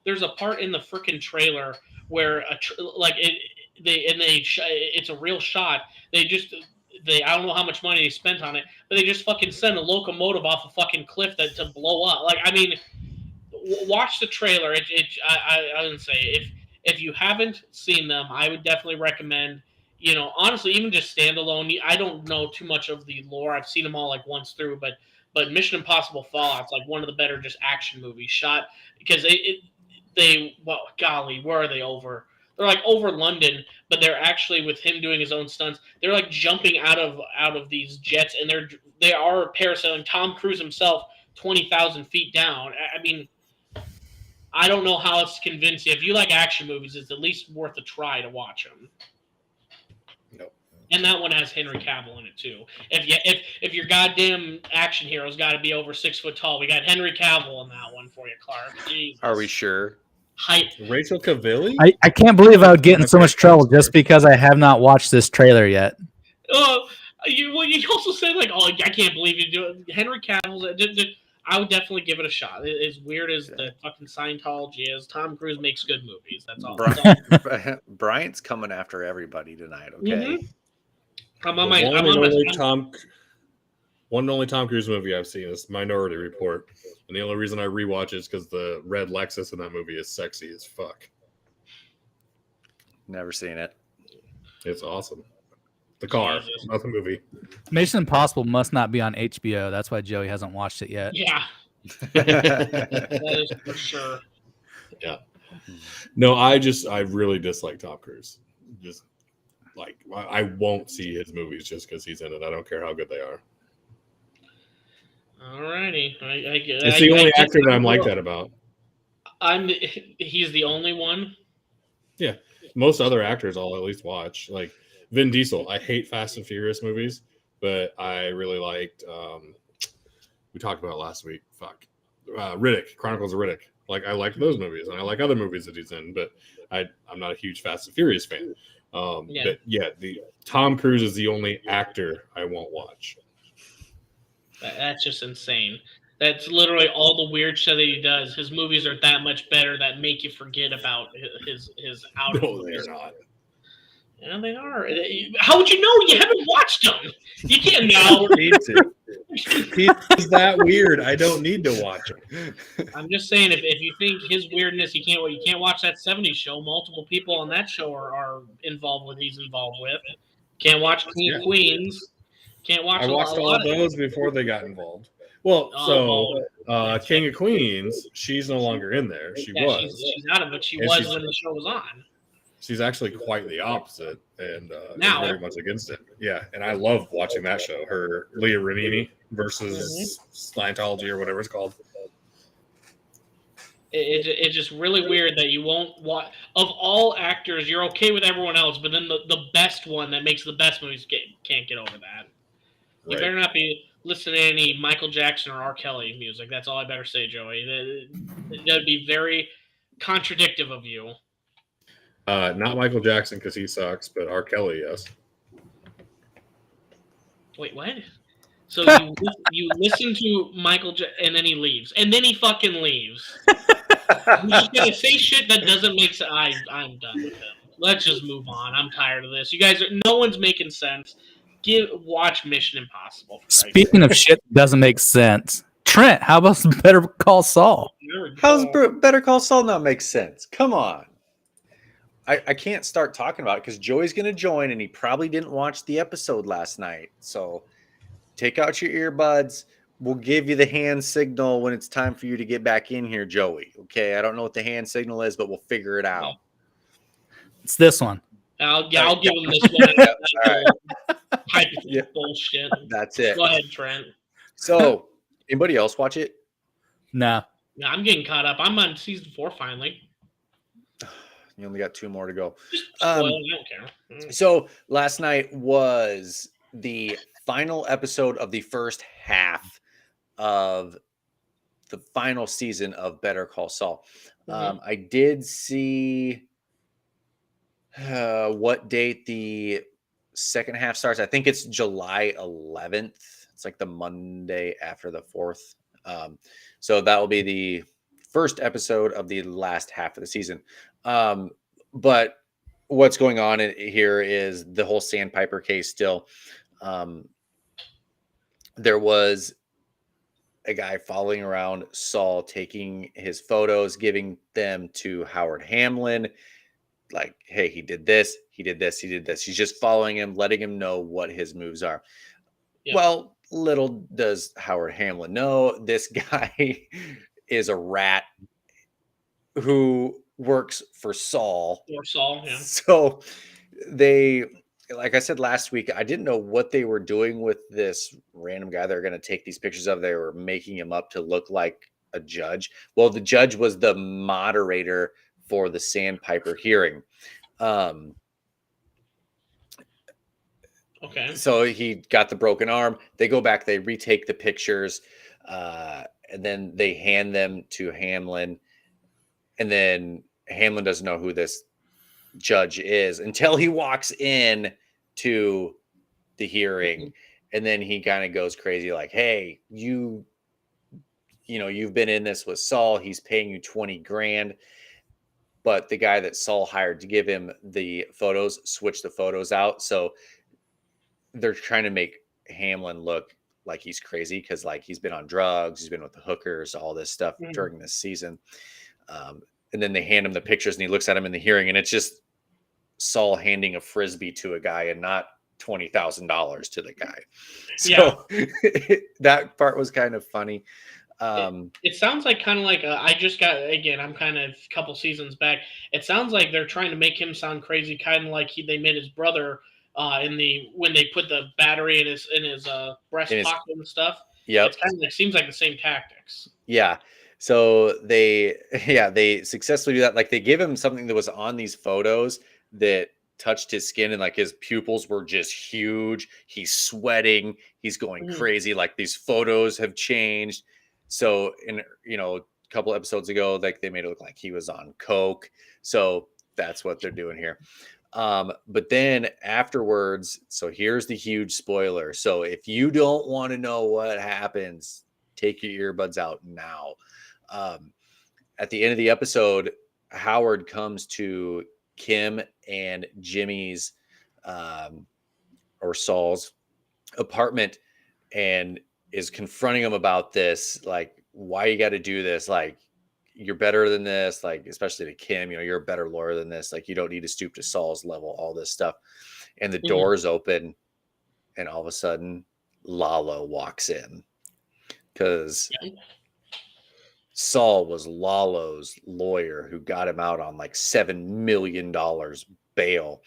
There's a part in the freaking trailer where it's a real shot. I don't know how much money they spent on it, but they just fucking send a locomotive off a fucking cliff to blow up. Like, I mean, watch the trailer. I wouldn't say if you haven't seen them, I would definitely recommend. You know, honestly, even just standalone. I don't know too much of the lore. I've seen them all like once through, but Mission Impossible Fallout's like one of the better just action movies shot because golly, where are they over? They're like over London, but they're actually with him doing his own stunts. They're like jumping out of these jets, and they are parasailing. Tom Cruise himself, 20,000 feet down. I mean, I don't know how it's convincing. If you like action movies, it's at least worth a try to watch them. No. And that one has Henry Cavill in it too. If your goddamn action hero's got to be over 6 foot tall, we got Henry Cavill in that one for you, Clark. Jesus. Are we sure? Hype. Rachel Cavilli? I can't believe I would get in so much trouble just because I have not watched this trailer yet. You also say like, oh, I can't believe you do it. Henry Cavill's. I would definitely give it a shot. As weird as the fucking Scientology is, Tom Cruise makes good movies. That's all. Bryant's coming after everybody tonight. Okay. Mm-hmm. I'm on my. One and only Tom Cruise movie I've seen is Minority Report. And the only reason I rewatch it is because the red Lexus in that movie is sexy as fuck. Never seen it. It's awesome. The car, not the movie. Mission Impossible must not be on HBO. That's why Joey hasn't watched it yet. Yeah. That is for sure. Yeah. No, I really dislike Tom Cruise. Just like, I won't see his movies just because he's in it. I don't care how good they are. Alrighty, It's the only actor that I'm like that about. He's the only one. Yeah, most other actors I'll at least watch. Like Vin Diesel, I hate Fast and Furious movies, but I really liked. We talked about it last week. Fuck, Riddick, Chronicles of Riddick. Like I like those movies, and I like other movies that he's in, but I'm not a huge Fast and Furious fan. But yeah, the Tom Cruise is the only actor I won't watch. That's just insane. That's literally all the weird shit that he does. His movies are that much better that make you forget about his out of No, movies. they're not. Yeah, they are. How would you know? You haven't watched them. You can't know. Need to. He's that weird. I don't need to watch him. I'm just saying, if you think his weirdness, you can't watch that '70s show. Multiple people on that show are involved with. He's involved with. Can't watch King of Queens. Can't watch. I watched all of those before they got involved. Well, King of Queens, she's no longer in there. She was. She's out of it. She was when the show was on. She's actually quite the opposite, and now very much against it. Yeah, and I love watching that show. Her Leah Remini versus Scientology or whatever it's called. It's just really weird that you won't watch. Of all actors, you're okay with everyone else, but then the best one that makes the best movies can't get over that. You better not be listening to any Michael Jackson or R. Kelly music. That's all I better say, Joey. That would be very contradictive of you. Not Michael Jackson because he sucks, but R. Kelly, yes. Wait, what? So you listen to Michael and then he leaves, and then he fucking leaves. He's just gonna say shit that doesn't make sense. I'm done with him. Let's just move on. I'm tired of this. You guys no one's making sense. Watch Mission Impossible. Speaking of shit that doesn't make sense, Trent, how about Better Call Saul? How's Better Call Saul not make sense? Come on. I can't start talking about it because Joey's going to join, and he probably didn't watch the episode last night. So take out your earbuds. We'll give you the hand signal when it's time for you to get back in here, Joey. Okay, I don't know what the hand signal is, but we'll figure it out. It's this one. I'll give him this one. Bullshit. That's it. Go ahead, Trent. So, anybody else watch it? No. No, I'm getting caught up. I'm on season 4 finally. You only got 2 more to go. I don't care. So last night was the final episode of the first half of the final season of Better Call Saul. I did see what date the second half starts. I think it's July 11th. It's like the Monday after the 4th. So that will be the first episode of the last half of the season. But what's going on here is the whole Sandpiper case still. There was a guy following around Saul, taking his photos, giving them to Howard Hamlin. Like, hey, he did this, he did this, he did this. He's just following him, letting him know what his moves are. Yep. Well, little does Howard Hamlin know, this guy is a rat who works for Saul. For Saul, yeah. So they, like I said last week, I didn't know what they were doing with this random guy they're going to take these pictures of. They were making him up to look like a judge. Well, the judge was the moderator for the Sandpiper hearing. Okay. So he got the broken arm. They go back, they retake the pictures, and then they hand them to Hamlin. And then Hamlin doesn't know who this judge is until he walks in to the hearing. And then he kind of goes crazy like, hey, you've been in this with Saul. He's paying you $20,000. But the guy that Saul hired to give him the photos switched the photos out. So they're trying to make Hamlin look like he's crazy because like he's been on drugs. He's been with the hookers, all this stuff during this season. And then they hand him the pictures and he looks at him in the hearing and it's just Saul handing a Frisbee to a guy and not $20,000 to the guy. So that part was kind of funny. It sounds like kind of like I'm kind of a couple seasons back. It sounds like they're trying to make him sound crazy, kind of like they made his brother when they put the battery in his breast pocket and stuff. Yeah, it seems like the same tactics. Yeah. So they successfully do that. Like they give him something that was on these photos that touched his skin, and like his pupils were just huge. He's sweating. He's going Mhm. crazy. Like these photos have changed. So a couple episodes ago, like they made it look like he was on coke. So that's what they're doing here. But then afterwards, so here's the huge spoiler. So if you don't want to know what happens, take your earbuds out now. At the end of the episode, Howard comes to Kim and Jimmy's or Saul's apartment and is confronting him about this, like, why you got to do this? Like, you're better than this, like, especially to Kim, you're a better lawyer than this. Like, you don't need to stoop to Saul's level, all this stuff. And the doors open, and all of a sudden, Lalo walks in because Saul was Lalo's lawyer who got him out on like $7 million bail.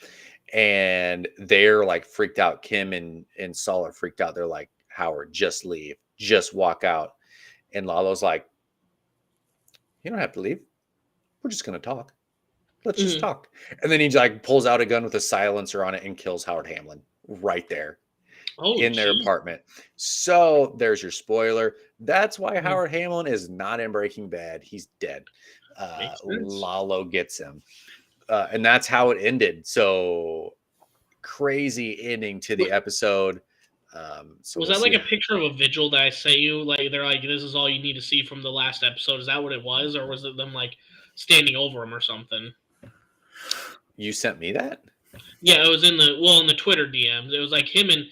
And they're like freaked out. Kim and Saul are freaked out. They're like, Howard, just leave, just walk out. And Lalo's like, you don't have to leave. We're just going to talk. Let's just talk. And then he like pulls out a gun with a silencer on it and kills Howard Hamlin right there in their apartment. So there's your spoiler. That's why Howard Hamlin is not in Breaking Bad. He's dead. Lalo gets him. And that's how it ended. So crazy ending to the episode. So was that like a picture of a vigil that I sent you? Like they're like, this is all you need to see from the last episode. Is that what it was, or was it them like standing over him or something? You sent me that? Yeah, it was in the Twitter DMs. It was like him and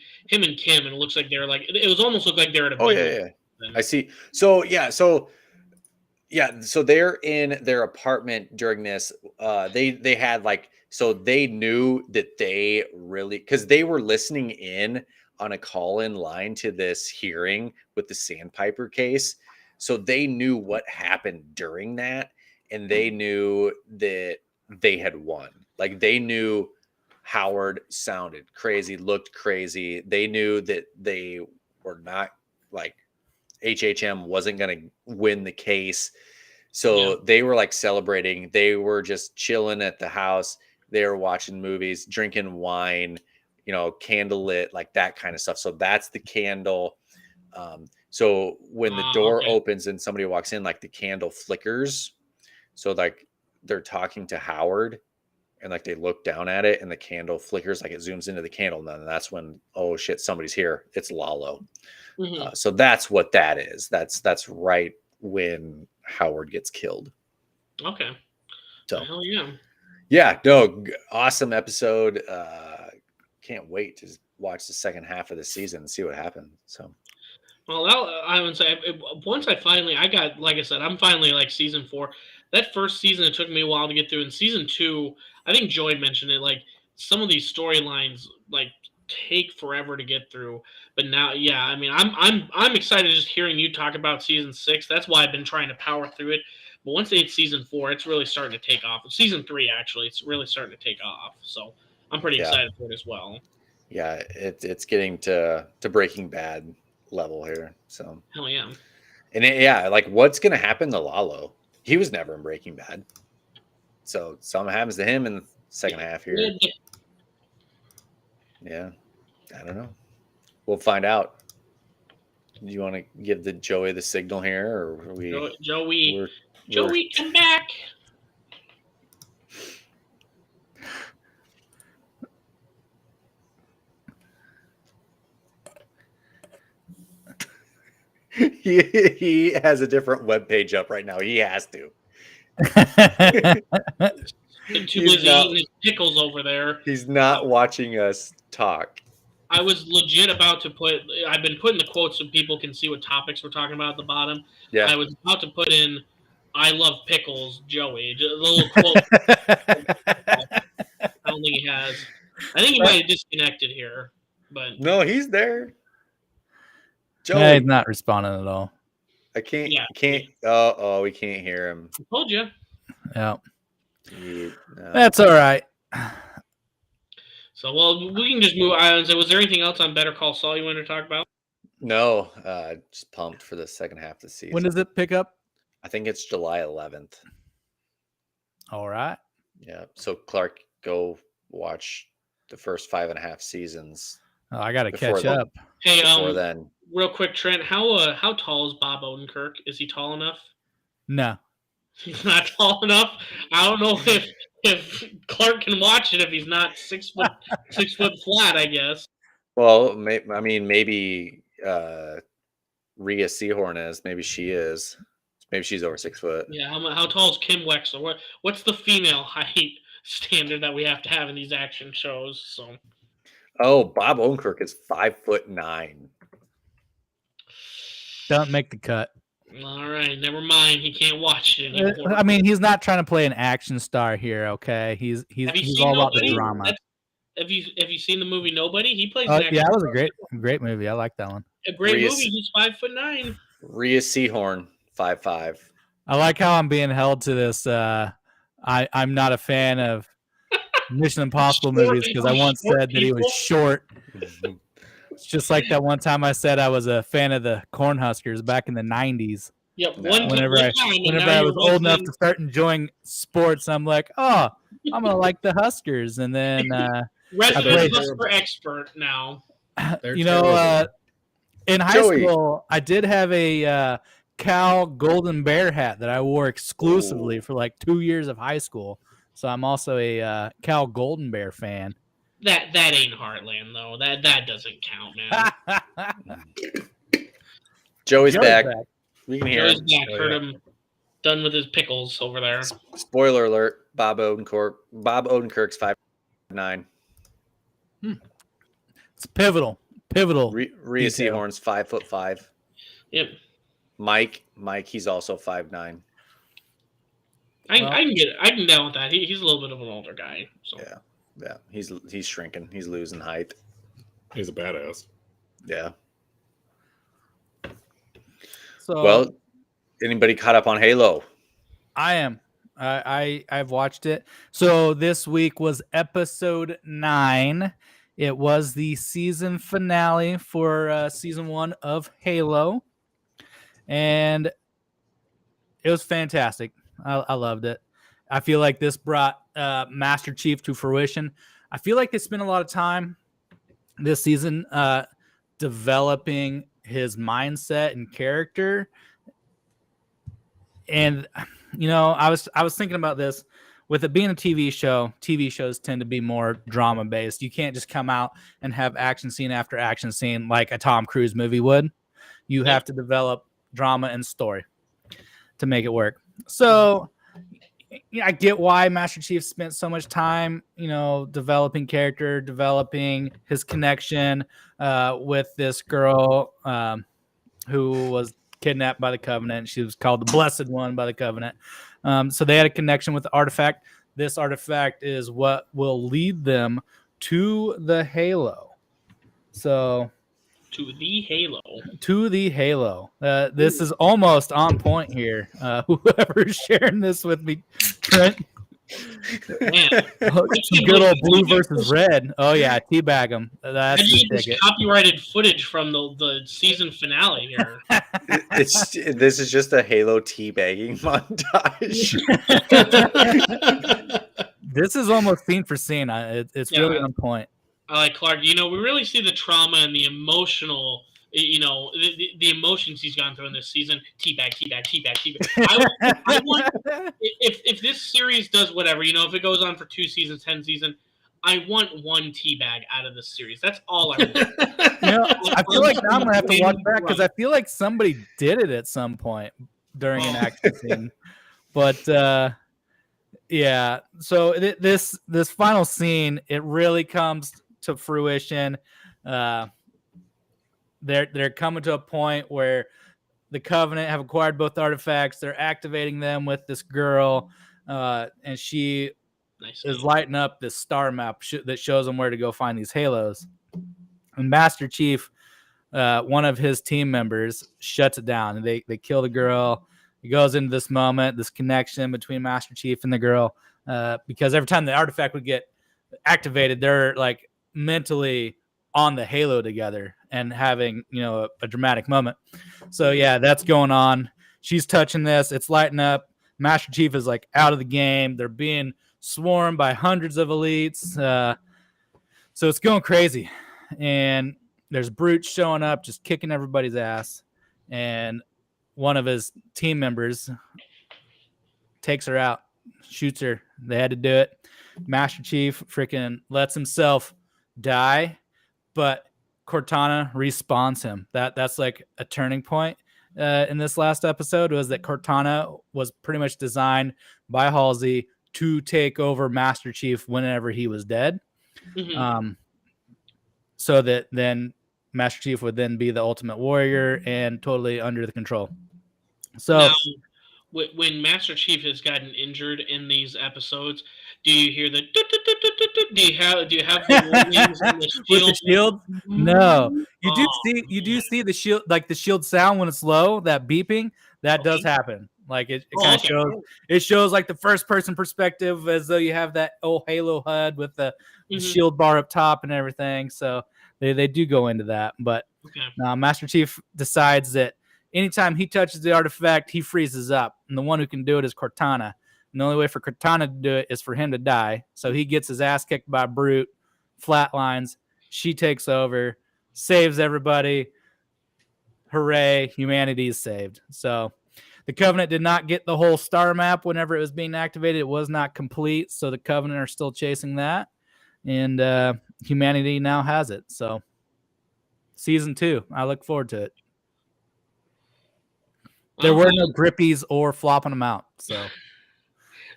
Kim, and it looks like they're like it was almost looked like they're at a. Oh yeah. I see. So they're in their apartment during this. They had like, so they knew that they really, because they were listening in on a call-in line to this hearing with the Sandpiper case. So they knew what happened during that, and they knew that they had won. Like they knew Howard sounded crazy, looked crazy. They knew that they were not like HHM wasn't going to win the case. So they were like celebrating. They were just chilling at the house. They were watching movies, drinking wine, candle lit, like that kind of stuff. So that's the candle. So when the door opens and somebody walks in, like the candle flickers. So like they're talking to Howard and like they look down at it and the candle flickers, like it zooms into the candle. And then that's when, oh shit, somebody's here. It's Lalo. So that's what that is. That's right when Howard gets killed. Okay. So hell yeah. Yeah, no, awesome episode. Can't wait to watch the second half of the season and see what happens. So well, I would say once I got, like I said, I'm finally like season 4. That first season, it took me a while to get through. In season 2, I think Joey mentioned it, like some of these storylines like take forever to get through. But now, yeah, I mean, I'm excited just hearing you talk about season 6. That's why I've been trying to power through it. But once they hit season 4, it's really starting to take off. Season 3, actually, it's really starting to take off. So I'm pretty excited for it as well. Yeah, it's getting to Breaking Bad level here. So hell yeah. And like what's gonna happen to Lalo? He was never in Breaking Bad. So something happens to him in the second half here. Yeah. I don't know. We'll find out. Do you want to give the Joey the signal here, or are we Joey, come back. He has a different webpage up right now. He has to. Too busy eating his pickles over there. He's not watching us talk. I was legit about to I've been putting the quotes so people can see what topics we're talking about at the bottom. Yeah. I was about to put in, I love pickles, Joey. Just a little quote. I don't think he has. I think he might have disconnected here. But no, he's there. Joey. Yeah, he's not responding at all. I can't. Yeah. Can't. Oh, we can't hear him. I told you. Yeah. That's all right. So, well, we can just move on. So, was there anything else on Better Call Saul you wanted to talk about? No, just pumped for the second half of the season. When does it pick up? I think it's July 11th. All right. Yeah. So Clark, go watch the first 5.5 seasons. Oh, I got to Before catch then. up. Hey, Before then, real quick, Trent, how tall is Bob Odenkirk? Is he tall enough? No. He's not tall enough. I don't know if Clark can watch it if he's not 6 foot 6 foot flat. I guess. well, I mean, maybe Rhea Seahorn is. Maybe she is. Maybe she's over 6 foot. Yeah. How tall is Kim Wexler? What's the female height standard that we have to have in these action shows? So. Oh, Bob Odenkirk is 5'9". Don't make the cut. All right, never mind. He can't watch it anymore. I mean, he's not trying to play an action star here, okay? He's Have you he's seen all about the Nobody? drama. Have you seen the movie Nobody? He plays. Oh, an action yeah, that was a star. great movie. I like that one. A great Rhea- movie. He's 5'9". Rhea Seahorn, 5'5". I like how I'm being held to this. I'm not a fan of Mission Impossible movies because I once said that he was short. It's just like that one time I said I was a fan of the Cornhuskers back in the 90s. Yep. No. Whenever I was old enough to start enjoying sports, I'm like, oh, I'm going to like the Huskers. And then, resident played- Husker expert now. They're you know, terrible. in high Joey. school, I did have a Cal Golden Bear hat that I wore exclusively for like 2 years of high school. So I'm also a Cal Golden Bear fan. That ain't Heartland though. That doesn't count, man. Joey's Joey's back. back. We can hear Joe's him. back. Oh, Heard yeah. him done with his pickles over there. Spoiler alert: Bob Odenkirk's 5'9". It's pivotal. Rhea Detail. Seahorn's 5'5". Yep. Mike, he's also 5'9". I can get it. I can down with that. He's a little bit of an older guy. So. Yeah, he's shrinking. He's losing height. He's a badass. Yeah. So Well, anybody caught up on Halo? I am. I've watched it. So this week was episode 9. It was the season finale for season 1 of Halo, and it was fantastic. I loved it. I feel like this brought Master Chief to fruition. I feel like they spent a lot of time this season developing his mindset and character. And you know, I was thinking about this. With it being a TV show, TV shows tend to be more drama based. You can't just come out and have action scene after action scene like a Tom Cruise movie would. You have to develop drama and story to make it work. So I get why Master Chief spent so much time, you know, developing character, developing his connection with this girl who was kidnapped by the Covenant. She was called the Blessed One by the Covenant. So they had a connection with the artifact. This artifact is what will lead them to the Halo. So To the Halo. This is almost on point here. Whoever's sharing this with me, Trent. Man. Some good old blue versus red. Oh yeah, teabag them. That's How do the you get this ticket. copyrighted footage from the season finale here? This is just a Halo teabagging montage. This is almost scene for scene. It's Yeah. really on point. I like Clark. You know, we really see the trauma and the emotional. You know, the emotions he's gone through in this season. Teabag. I want if this series does whatever, you know, if it goes on for 2 seasons, 10 seasons, I want one teabag out of this series. That's all I want. You know, I feel like now I'm gonna have to watch back because I feel like somebody did it at some point during an action scene. But yeah, so this final scene, it really comes to fruition. They're coming to a point where the Covenant have acquired both artifacts. They're activating them with this girl, and she is lighting up this star map that shows them where to go find these halos. And Master Chief, one of his team members, shuts it down. And they kill the girl. It goes into this moment, this connection between Master Chief and the girl, because every time the artifact would get activated, they're like mentally on the Halo together and having, you know, a dramatic moment. So yeah, that's going on. she's touching this. It's lighting up. Master Chief is like out of the game. They're being swarmed by hundreds of elites. So it's going crazy. And there's Brute showing up, just kicking everybody's ass. And one of his team members takes her out, shoots her. They had to do it. Master Chief freaking lets himself die, but Cortana respawns him. That's like a turning point in this last episode, was that Cortana was pretty much designed by Halsey to take over Master Chief whenever he was dead. So that then Master Chief would then be the ultimate warrior and totally under the control. So now, when Master Chief has gotten injured in these episodes, do you hear the? Do you have the warnings on the shield? With the shield? No. You do see the shield, like the shield sound when it's low, that beeping, that does happen. Like it kind of shows. It shows like the first person perspective, as though you have that old Halo HUD with the shield bar up top and everything. So they do go into that. But Master Chief decides that anytime he touches the artifact, he freezes up, and the one who can do it is Cortana. And the only way for Cortana to do it is for him to die. So he gets his ass kicked by Brute, flatlines. She takes over, saves everybody. Hooray, humanity is saved. So the Covenant did not get the whole star map whenever it was being activated. It was not complete, so the Covenant are still chasing that. And humanity now has it. So season 2, I look forward to it. There were no grippies or flopping them out. So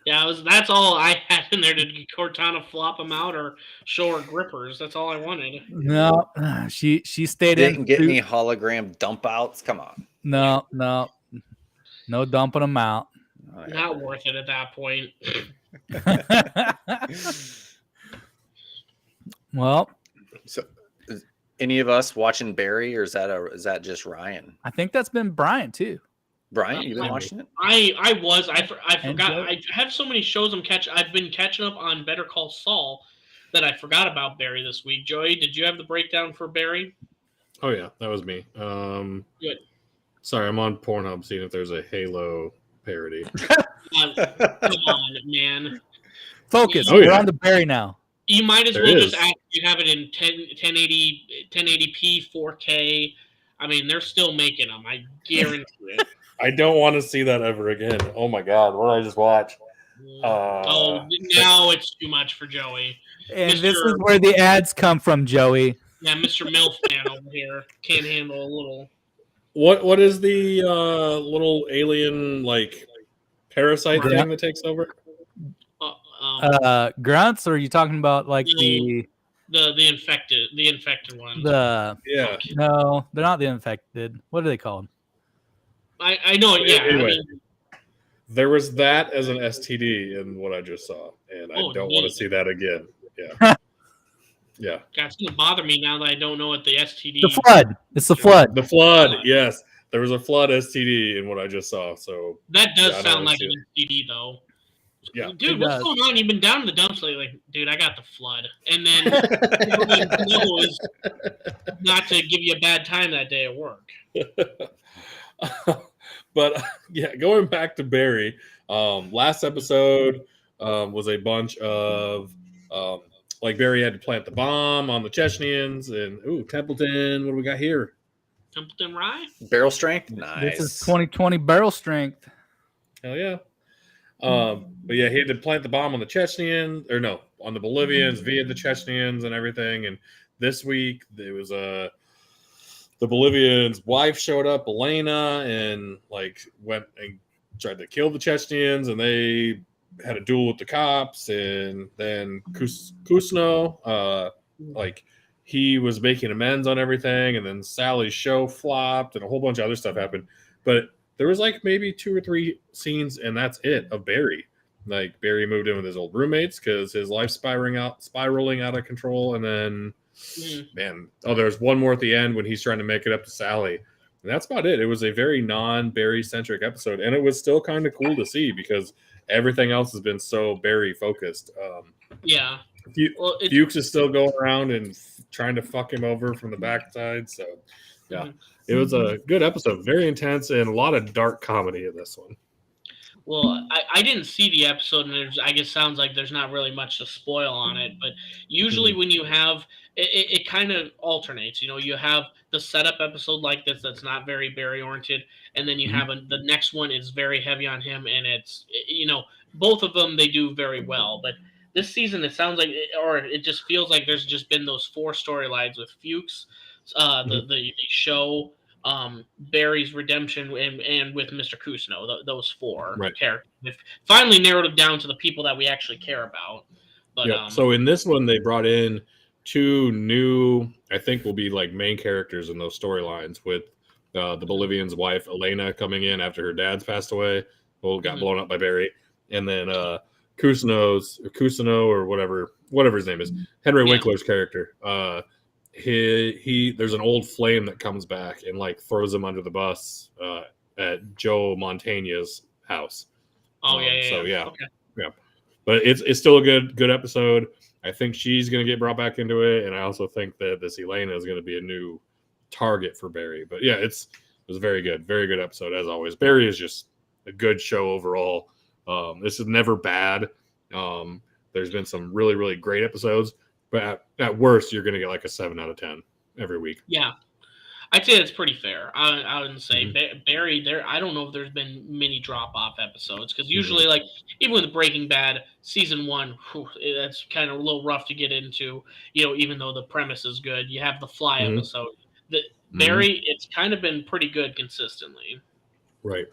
yeah, that's all I had in there, to Cortana flop them out or show her grippers. That's all I wanted. No, she stayed Didn't get any hologram dump outs. Come on. No dumping them out. Not worth it at that point. Well, so is any of us watching Barry, or is that just Ryan? I think that's been Brian too. Brian, you been watching it? I was. I forgot. I have so many shows I've been catching up on Better Call Saul that I forgot about Barry this week. Joey, did you have the breakdown for Barry? Oh yeah, that was me. Good. Sorry, I'm on Pornhub seeing if there's a Halo parody. Come on, man. Focus. We're on the Barry now. You might as well just have it in 1080p, 4K. I mean, they're still making them. I guarantee it. I don't want to see that ever again. Oh my God, what did I just watch? Now it's too much for Joey. And this is where the ads come from, Joey. Yeah, Mr. Milf Man over here can't handle a little. What is the little alien like parasite thing that takes over? Grunts, or are you talking about like the infected ones? No, they're not the infected. What are they called? I know. Yeah. Anyway, there was that as an STD in what I just saw, and I don't want to see that again. Yeah. Yeah. God, it's gonna bother me now that I don't know what the STD. The flood. It's the flood. The flood. Yes, there was a flood STD in what I just saw. So that does sound like an STD, though. Yeah, dude, what's going on? You've been down in the dumps lately, dude. I got the flood, and then knows not to give you a bad time that day at work. But yeah, going back to Barry, last episode was a bunch of like Barry had to plant the bomb on the Chechnyans, and Templeton. What do we got here? Templeton Rye? Barrel strength? Nice. This is 2020 barrel strength. Hell yeah. But yeah, he had to plant the bomb on the on the Bolivians via the Chechnyans and everything. And this week there was the Bolivians' wife showed up, Elena, and like went and tried to kill the Chechnyans, and they had a duel with the cops. And then Kusno, like he was making amends on everything, and then Sally's show flopped, and a whole bunch of other stuff happened. But there was like maybe 2 or 3 scenes, and that's it of Barry. Like Barry moved in with his old roommates because his life's spiraling out of control. And then, there's one more at the end when he's trying to make it up to Sally. And that's about it. It was a very non-Barry centric episode, and it was still kind of cool to see because everything else has been so Barry focused. Fuchs is still going around and trying to fuck him over from the backside. So Yeah, Mhm. it was a good episode, very intense, and a lot of dark comedy in this one. Well, I didn't see the episode, and I guess sounds like there's not really much to spoil on it. But usually, when you have it kind of alternates. You know, you have the setup episode like this that's not very Barry oriented, and then you have the next one is very heavy on him, and it's both of them they do very well. But this season, it sounds like, or it just feels like there's just been those 4 storylines with Fuchs, the show, Barry's redemption, and with Mr. Kusno, those 4 Right. characters. They've finally narrowed it down to the people that we actually care about. But Yeah. So in this one, they brought in 2 new, I think, will be like main characters in those storylines, with the Bolivian's wife Elena coming in after her dad's passed away, got blown up by Barry, and then Kusno or whatever his name is, Henry Winkler's character. He there's an old flame that comes back and like throws him under the bus at Joe Montana's house. Oh yeah. Okay. Yeah, but it's still a good episode. I think she's going to get brought back into it, and I also think that this Elena is going to be a new target for Barry. But yeah, it was very good episode as always. Barry is just a good show overall. This is never bad. There's been some really, really great episodes, but at worst, you're going to get like a 7 out of 10 every week. Yeah, I'd say that's pretty fair. I would say Barry there. I don't know if there's been many drop off episodes, because usually, like even with Breaking Bad season 1, that's kind of a little rough to get into. Even though the premise is good, you have the Fly episode. Barry, it's kind of been pretty good consistently. Right.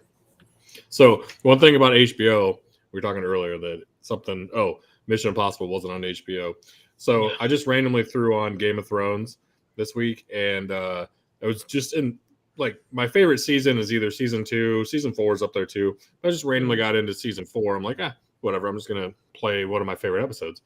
So one thing about HBO, we were talking earlier that Mission Impossible wasn't on HBO. So I just randomly threw on Game of Thrones this week, and it was just in like my favorite season is either season 2, season 4 is up there too. I just randomly got into season 4. I'm like, whatever. I'm just gonna play one of my favorite episodes.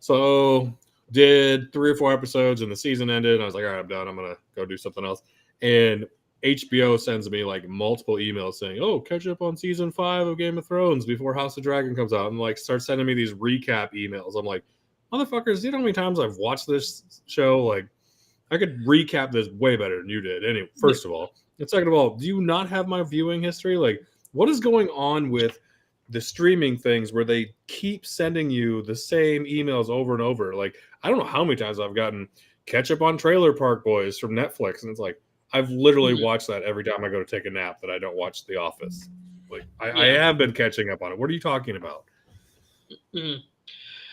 So did 3 or 4 episodes, and the season ended. And I was like, all right, I'm done. I'm gonna go do something else. And HBO sends me like multiple emails saying, "Oh, catch up on season 5 of Game of Thrones before House of Dragon comes out," and like start sending me these recap emails. I'm like, motherfuckers, do you know how many times I've watched this show? Like, I could recap this way better than you did. Anyway, first of all, and second of all, do you not have my viewing history? Like, what is going on with the streaming things where they keep sending you the same emails over and over? Like, I don't know how many times I've gotten catch up on Trailer Park Boys from Netflix, and it's like, I've literally watched that every time I go to take a nap that I don't watch The Office. Like, I have been catching up on it. What are you talking about?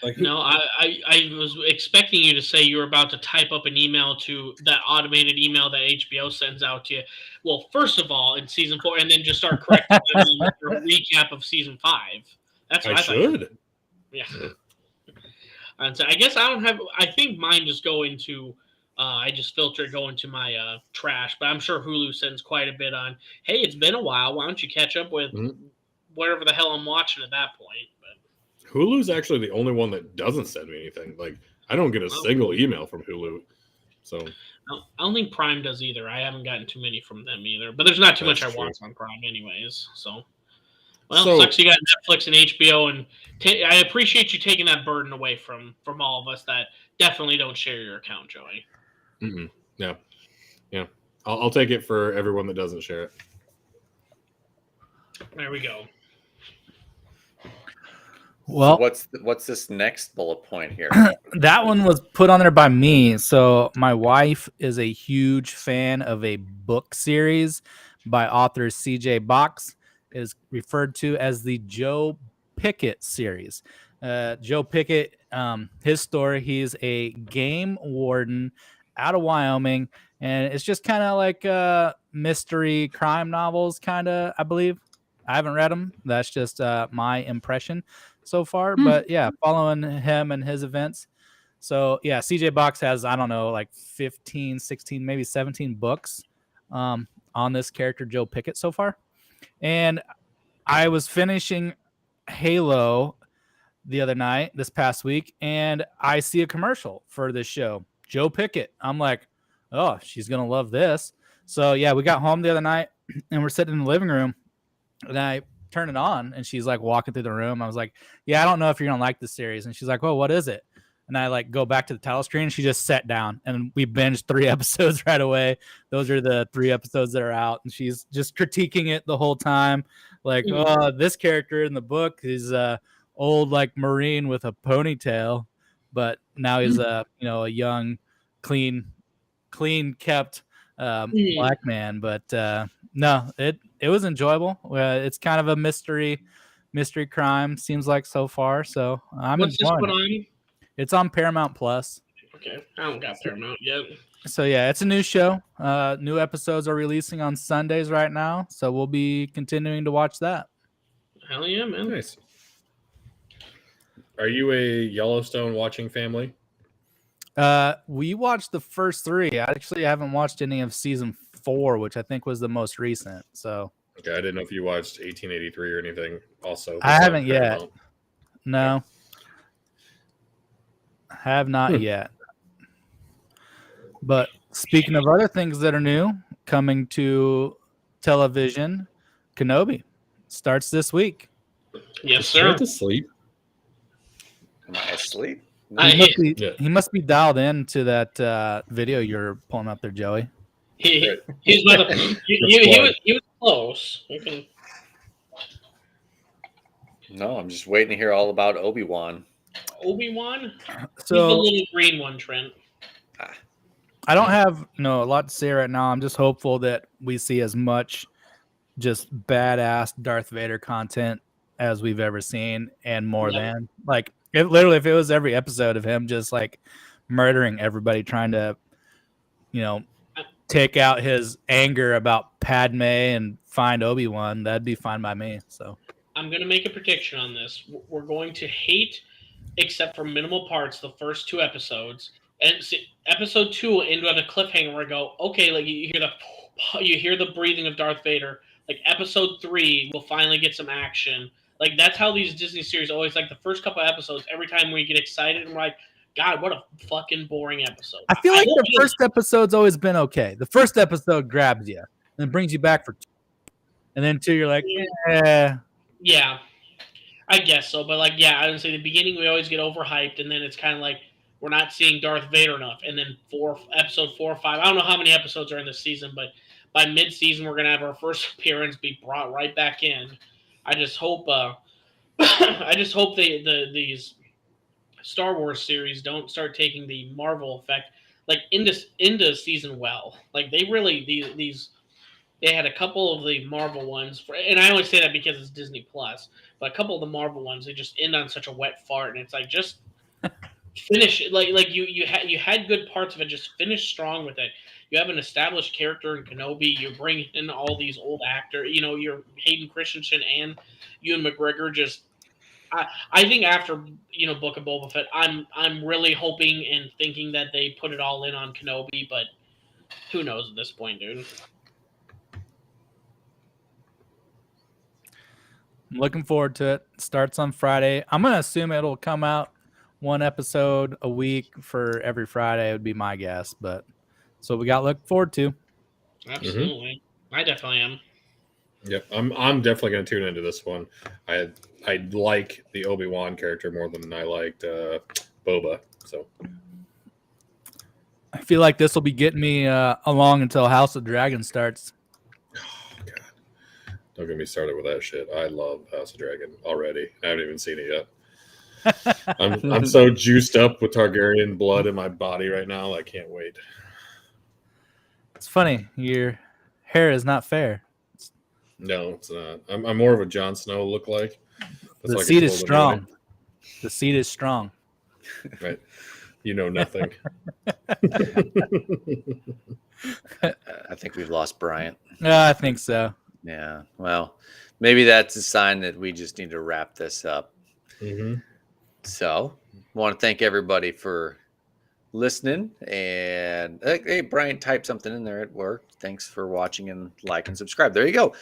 Like, no, I was expecting you to say you were about to type up an email to that automated email that HBO sends out to you. Well, first of all, in season 4, and then just start correcting them for a recap of season 5. That's what I should. Yeah. And so I guess I don't have. I think mine just go into. I just filter it, go into my trash, but I'm sure Hulu sends quite a bit on. Hey, it's been a while. Why don't you catch up with whatever the hell I'm watching at that point? But Hulu's actually the only one that doesn't send me anything. Like, I don't get a single email from Hulu. So I don't think Prime does either. I haven't gotten too many from them either. But there's not too much I watch on Prime anyways. So, sucks you got Netflix and HBO, and I appreciate you taking that burden away from all of us that definitely don't share your account, Joey. Yeah. I'll take it for everyone that doesn't share it. There we go. Well, so what's this next bullet point here? That one was put on there by me. So my wife is a huge fan of a book series by author C.J. Box. It is referred to as the Joe Pickett series. Joe Pickett, his story, he's a game warden out of Wyoming, and it's just kind of like mystery crime novels, kind of, I believe. I haven't read them. That's just my impression so far. But yeah, following him and his events. So yeah, CJ Box has, I don't know, like 15, 16, maybe 17 books on this character, Joe Pickett, so far. And I was finishing Halo the other night, this past week, and I see a commercial for this show, Joe Pickett. I'm like, oh, she's going to love this. So yeah, we got home the other night and we're sitting in the living room, and I turn it on, and she's like walking through the room. I was like, yeah, I don't know if you're going to like this series. And she's like, well, what is it? and I like go back to the title screen. She just sat down, and we binged 3 episodes right away. Those are the 3 episodes that are out, and she's just critiquing it the whole time. Like, oh, this character in the book is old like Marine with a ponytail, but now he's a a young, clean kept black man. But no, it was enjoyable. It's kind of a mystery crime, seems like so far. So I'm What's this enjoying put it. on? It's on Paramount Plus. Okay, I don't got Paramount yet. So yeah, it's a new show. New episodes are releasing on Sundays right now, so we'll be continuing to watch that. Hell yeah, man! Nice. Are you a Yellowstone watching family? We watched the first 3. I actually haven't watched any of season 4, which I think was the most recent. So Okay, I didn't know if you watched 1883 or anything. Also, I haven't yet. No, okay. have not yet. But speaking of other things that are new coming to television, Kenobi starts this week. Yes, sir. Went to sleep. Am I asleep? He must be dialed into that video you're pulling up there, Joey. He was close. You can... No, I'm just waiting to hear all about Obi-Wan. Obi-Wan? So he's the little green one, Trent. I don't have a lot to say right now. I'm just hopeful that we see as much just badass Darth Vader content as we've ever seen, and more than like if it was every episode of him just like murdering everybody, trying to take out his anger about Padme and find Obi-Wan, that'd be fine by me. So I'm gonna make a prediction on this. We're going to hate, except for minimal parts, the first 2 episodes. And see, episode 2 will end on a cliffhanger where I go, okay, like you hear the breathing of Darth Vader. Like episode 3 will finally get some action. Like that's how these Disney series always, like the first couple of episodes, every time we get excited and we're like, God, what a fucking boring episode. I feel like the first episode's always been okay. The first episode grabs you and brings you back for 2. And then 2, you're like, yeah, I guess so. But like, yeah, I would say the beginning we always get overhyped, and then it's kind of like we're not seeing Darth Vader enough. And then episode 4 or 5, I don't know how many episodes are in this season, but by mid-season we're gonna have our first appearance be brought right back in. I just hope these Star Wars series don't start taking the Marvel effect like into season well. Like they really they had a couple of the Marvel ones, and I only say that because it's Disney Plus. But a couple of the Marvel ones, they just end on such a wet fart, and it's like just finish it. Like you had good parts of it, just finish strong with it. You have an established character in Kenobi. You bring in all these old actors. You're Hayden Christensen and Ewan McGregor. Just I think after Book of Boba Fett, I'm really hoping and thinking that they put it all in on Kenobi, but who knows at this point, dude. I'm looking forward to it. Starts on Friday. I'm going to assume it'll come out 1 episode a week for every Friday would be my guess. But so we got to look forward to. Absolutely. Mm-hmm. I definitely am. Yep. I'm definitely going to tune into this one. I like the Obi-Wan character more than I liked Boba. So I feel like this will be getting me along until House of Dragon starts. Don't get me started with that shit. I love House of Dragon already. I haven't even seen it yet. I'm so juiced up with Targaryen blood in my body right now. I can't wait. It's funny. Your hair is not fair. No, it's not. I'm more of a Jon Snow look like. The seed is strong. The seed is strong. Right. You know nothing. I think we've lost Bryant. I think so. Yeah. Well, maybe that's a sign that we just need to wrap this up. Mm-hmm. So, I want to thank everybody for listening. And hey, Brian typed something in there at work. Thanks for watching and like and subscribe. There you go.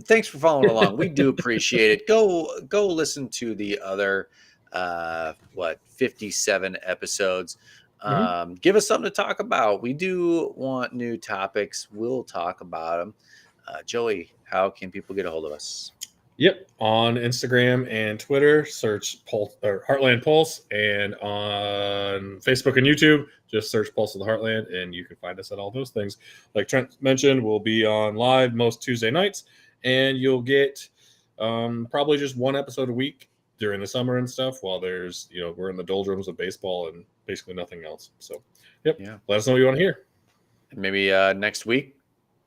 Thanks for following along. We do appreciate it. Go listen to the other 57 episodes. Give us something to talk about. We do want new topics. We'll talk about them. Joey, how can people get a hold of us? Yep, on Instagram and Twitter, search Pulse or Heartland Pulse, and on Facebook and YouTube, just search Pulse of the Heartland, and you can find us at all those things. Like Trent mentioned, we'll be on live most Tuesday nights, and you'll get probably just one episode a week during the summer and stuff. While there's, we're in the doldrums of baseball and basically nothing else. So, let us know what you want to hear. Maybe next week.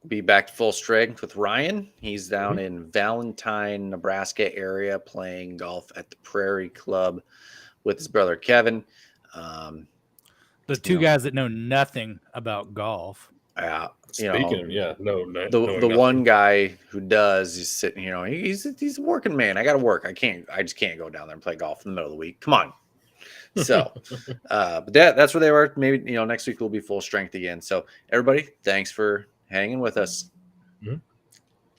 Be back to full strength with Ryan. He's down in Valentine, Nebraska area playing golf at the Prairie Club with his brother Kevin. The two guys that know nothing about golf. The one guy who does, he's sitting here. He's a working man. I got to work. I just can't go down there and play golf in the middle of the week. Come on. So, but that's where they are. Maybe next week we'll be full strength again. So everybody, thanks for hanging with us.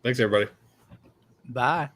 Thanks, everybody. Bye.